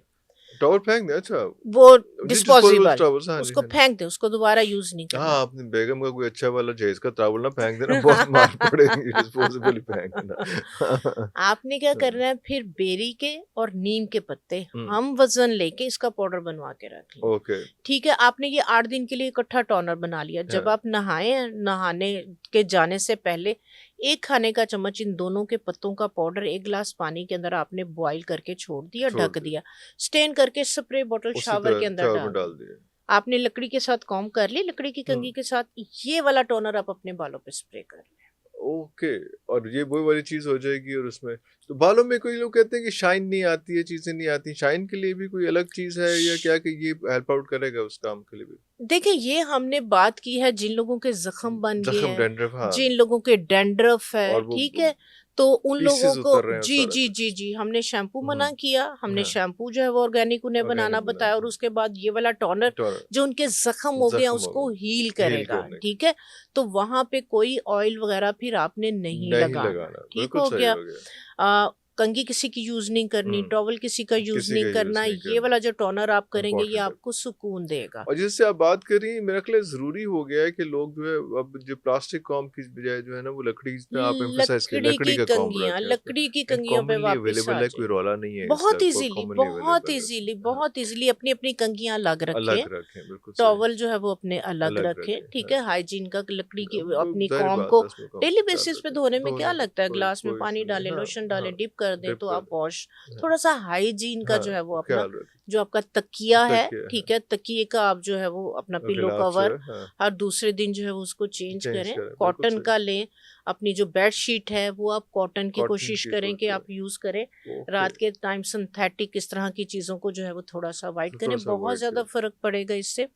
[SPEAKER 2] टॉवल फेंक दे, अच्छा।
[SPEAKER 1] वो
[SPEAKER 2] जी, डिस्पोजेबल
[SPEAKER 1] डिस्पोजेबल,
[SPEAKER 2] टॉवल्स, हाँ जी,
[SPEAKER 1] उसको
[SPEAKER 2] हाँ जी।
[SPEAKER 1] फेंक दें, उसको दोबारा यूज नहीं
[SPEAKER 2] हाँ,
[SPEAKER 1] करना।
[SPEAKER 2] आपने बेगम का कोई अच्छा वाला जहेज का टॉवल ना फेंक देना, बहुत मार पड़ेगी, डिस्पोजेबल ही फेंक देना।
[SPEAKER 1] आपने क्या करना है फिर, बेरी के और नीम के पत्ते
[SPEAKER 2] हम्म,
[SPEAKER 1] हम वजन लेके इसका पाउडर बनवा के रख लें।
[SPEAKER 2] ओके,
[SPEAKER 1] ठीक है, आपने ये 8 दिन के लिए इकट्ठा टोनर बना लिया। जब
[SPEAKER 2] हाँ,
[SPEAKER 1] आप नहाए, नहाने के जाने से पहले 1 खाने का चम्मच इन दोनों के पत्तों का पाउडर 1 गिलास पानी के अंदर आपने बॉईल करके छोड़ दिया,
[SPEAKER 2] छोड़
[SPEAKER 1] ढक
[SPEAKER 2] दिया,
[SPEAKER 1] दिया। स्टेन करके स्प्रे बॉटल
[SPEAKER 2] उसी
[SPEAKER 1] शावर के
[SPEAKER 2] तरह
[SPEAKER 1] अंदर
[SPEAKER 2] चावल में
[SPEAKER 1] डाल
[SPEAKER 2] डाल
[SPEAKER 1] दी।
[SPEAKER 2] दिए।
[SPEAKER 1] आपने लकड़ी के साथ कॉम्ब कर ली, लकड़ी की कंघी
[SPEAKER 2] हम्म,
[SPEAKER 1] के साथ ये वाला टोनर आप अपने बालों पे स्प्रे कर लें।
[SPEAKER 2] ओके, और ये वही वाली चीज हो जाएगी। और उसमें तो बालों में कोई लोग कहते हैं कि शाइन नहीं आती है, चीजें नहीं आती, शाइन के लिए भी कोई अलग चीज है या क्या, कि ये हेल्प आउट करेगा उस काम के लिए भी?
[SPEAKER 1] देखिए, ये हमने बात की है जिन लोगों के जख्म बन गए
[SPEAKER 2] जख्म,
[SPEAKER 1] हैं,
[SPEAKER 2] डैंड्रफ, हाँ,
[SPEAKER 1] जिन लोगों के डैंड्रफ है,
[SPEAKER 2] और
[SPEAKER 1] ठीक है, तो उन लोगों
[SPEAKER 2] पीसेस
[SPEAKER 1] को
[SPEAKER 2] उतर रहे हैं और
[SPEAKER 1] जी
[SPEAKER 2] सारा
[SPEAKER 1] जी
[SPEAKER 2] कुछ।
[SPEAKER 1] जी जी हमने शैम्पू मना
[SPEAKER 2] हम्म,
[SPEAKER 1] किया। हमने
[SPEAKER 2] हाँ,
[SPEAKER 1] शैम्पू जो है वो ऑर्गेनिक उन्हें बनाना
[SPEAKER 2] ऑर्गेनिक बना
[SPEAKER 1] बताया, और
[SPEAKER 2] दिया,
[SPEAKER 1] उसके बाद ये वाला टोनर
[SPEAKER 2] टोनर,
[SPEAKER 1] जो उनके जख्म हो गया
[SPEAKER 2] जख्म हो
[SPEAKER 1] उसको हील
[SPEAKER 2] गए, हील
[SPEAKER 1] करेगा।
[SPEAKER 2] करने के,
[SPEAKER 1] ठीक है, तो वहां पे कोई ऑयल वगैरह फिर आपने नहीं
[SPEAKER 2] नहीं
[SPEAKER 1] लगाना।
[SPEAKER 2] लगाना,
[SPEAKER 1] ठीक
[SPEAKER 2] बिल्कुल
[SPEAKER 1] हो
[SPEAKER 2] सही
[SPEAKER 1] गया।
[SPEAKER 2] हो गया।
[SPEAKER 1] कंघी किसी की यूज नहीं करनी,
[SPEAKER 2] हम्म,
[SPEAKER 1] टॉवल किसी का यूज
[SPEAKER 2] किसी
[SPEAKER 1] नहीं
[SPEAKER 2] का यूज
[SPEAKER 1] करना।
[SPEAKER 2] नहीं
[SPEAKER 1] ये
[SPEAKER 2] करना,
[SPEAKER 1] वाला जो टोनर आप करेंगे ये
[SPEAKER 2] इम्पोर्टेंट है।
[SPEAKER 1] आपको सुकून देगा।
[SPEAKER 2] और जिससे आप बात कर रही हैं, मेरा ख्याल है जरूरी हो गया है कि लोग जो है अब जो प्लास्टिक कॉम की बजाय जो है ना, वो लकड़ी, जितना आप एम्फोसाइज करें,
[SPEAKER 1] लकड़ी
[SPEAKER 2] लकड़ी
[SPEAKER 1] की
[SPEAKER 2] का कॉम्ब
[SPEAKER 1] कंघियां,
[SPEAKER 2] रखें उसमें,
[SPEAKER 1] लकड़ी की
[SPEAKER 2] एंड
[SPEAKER 1] कंघियों पे
[SPEAKER 2] कॉमनली
[SPEAKER 1] वापस आ
[SPEAKER 2] अवेलेबल है, कोई
[SPEAKER 1] जाए।
[SPEAKER 2] रौला नहीं है इसका,
[SPEAKER 1] बहुत
[SPEAKER 2] बहुत
[SPEAKER 1] इजीली,
[SPEAKER 2] कॉमनली
[SPEAKER 1] बहुत
[SPEAKER 2] अवेलेबल है।
[SPEAKER 1] इजीली,
[SPEAKER 2] हाँ,
[SPEAKER 1] बहुत इजीली अपनी अपनी कंघियां अलग रखें।
[SPEAKER 2] अलग रखें, बिल्कुल सही,
[SPEAKER 1] टॉवल जो है वो अपने अलग
[SPEAKER 2] अलग
[SPEAKER 1] रखें।
[SPEAKER 2] रखें,
[SPEAKER 1] ठीक
[SPEAKER 2] हाँ।
[SPEAKER 1] है, हाइजीन का लकड़ी की
[SPEAKER 2] अब वो
[SPEAKER 1] अपनी
[SPEAKER 2] जाहिर
[SPEAKER 1] कॉम
[SPEAKER 2] बात
[SPEAKER 1] को
[SPEAKER 2] है, उसमें कॉम
[SPEAKER 1] डेली
[SPEAKER 2] ख्याल
[SPEAKER 1] बेसिस पे
[SPEAKER 2] रखें,
[SPEAKER 1] धोने में क्या
[SPEAKER 2] धोने में
[SPEAKER 1] लगता है,
[SPEAKER 2] कोई
[SPEAKER 1] ग्लास में
[SPEAKER 2] कोई
[SPEAKER 1] पानी
[SPEAKER 2] इशू नहीं,
[SPEAKER 1] डालें,
[SPEAKER 2] हाँ,
[SPEAKER 1] लोशन डालें,
[SPEAKER 2] हाँ,
[SPEAKER 1] डिप कर दें,
[SPEAKER 2] डिप
[SPEAKER 1] तो
[SPEAKER 2] कर
[SPEAKER 1] आप
[SPEAKER 2] दे,
[SPEAKER 1] वॉश
[SPEAKER 2] हाँ,
[SPEAKER 1] थोड़ा सा हाइजीन का
[SPEAKER 2] हाँ,
[SPEAKER 1] जो है वो अपना,
[SPEAKER 2] ख्याल रखें,
[SPEAKER 1] जो आपका तकिया है,
[SPEAKER 2] तकिए,
[SPEAKER 1] ठीक
[SPEAKER 2] हाँ,
[SPEAKER 1] है, तकिए का आप जो है वो अपना पिलो
[SPEAKER 2] गिलाफ जो
[SPEAKER 1] कवर
[SPEAKER 2] है, हाँ,
[SPEAKER 1] हर दूसरे दिन जो है वो उसको चेंज
[SPEAKER 2] चेंज
[SPEAKER 1] करें,
[SPEAKER 2] करें, बिल्कुल
[SPEAKER 1] कॉटन
[SPEAKER 2] सही,
[SPEAKER 1] का लें। अपनी जो बेड शीट है वो आप कॉटन की
[SPEAKER 2] कॉटन
[SPEAKER 1] कोशिश
[SPEAKER 2] की
[SPEAKER 1] करें कि
[SPEAKER 2] सोचते
[SPEAKER 1] आप यूज करें।
[SPEAKER 2] हैं, ओके,
[SPEAKER 1] रात के टाइम सिंथेटिक इस तरह की चीजों को जो है वो थोड़ा सा अवॉइड
[SPEAKER 2] तो थोड़ा
[SPEAKER 1] करें,
[SPEAKER 2] सा
[SPEAKER 1] बहुत
[SPEAKER 2] अवॉइड
[SPEAKER 1] ज्यादा
[SPEAKER 2] करें।
[SPEAKER 1] फर्क पड़ेगा इससे।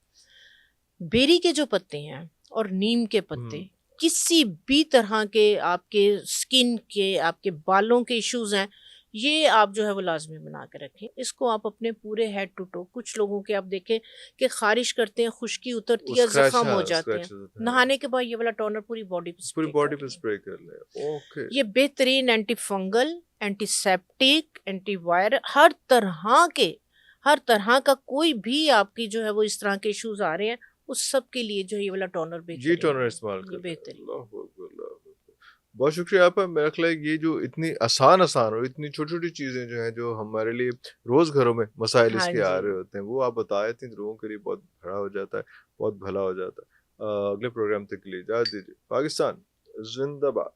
[SPEAKER 1] बेरी के जो पत्ते हैं और नीम के पत्ते,
[SPEAKER 2] हम्म,
[SPEAKER 1] किसी भी तरह के आपके स्किन के, आपके बालों के इश्यूज हैं, ये आप जो है वो लाजमी बना के रखें। इसको आप अपने पूरे हेड टू टो, कुछ लोगों के आप देखें कि खारिश करते हैं, खुश्की उतरती
[SPEAKER 2] वो
[SPEAKER 1] है,
[SPEAKER 2] स्क्रैच,
[SPEAKER 1] जख्म हो
[SPEAKER 2] हाँ,
[SPEAKER 1] जाते हैं,
[SPEAKER 2] स्क्रैचेस होते हैं, हाँ,
[SPEAKER 1] नहाने के बाद ये वाला टोनर पूरी बॉडी पे
[SPEAKER 2] पूरी
[SPEAKER 1] स्प्रे कर
[SPEAKER 2] बॉडी पे
[SPEAKER 1] लें।
[SPEAKER 2] स्प्रे कर ले, ओके।
[SPEAKER 1] ये बेहतरीन एंटी फंगल, एंटीसेप्टिक, एंटीवायरल, हर तरह का कोई भी आपकी जो है वो इस तरह के इश्यूज आ रहे हैं, उस सब के लिए जो है ये वाला टोनर
[SPEAKER 2] ये
[SPEAKER 1] बेहतरीन
[SPEAKER 2] टोनर
[SPEAKER 1] है।
[SPEAKER 2] इस्तेमाल
[SPEAKER 1] ये
[SPEAKER 2] करना है,
[SPEAKER 1] बेहतरीन।
[SPEAKER 2] अल्लाह अकबर, अल्लाह अकबर। बहुत शुक्रिया आपका। मेरा ख्याल है ये जो इतनी आसान आसान और इतनी छोटी छोटी चीज़ें जो हैं, जो हमारे लिए रोज़ घरों में मसाइल
[SPEAKER 1] हाँ
[SPEAKER 2] इसके आ
[SPEAKER 1] जी।
[SPEAKER 2] रहे होते हैं, वो आप बताए थे, लोगों के लिए बहुत बड़ा हो जाता है, बहुत भला हो जाता है। अगले प्रोग्राम तक के लिए इजाज़त दीजिए। पाकिस्तान जिंदाबाद।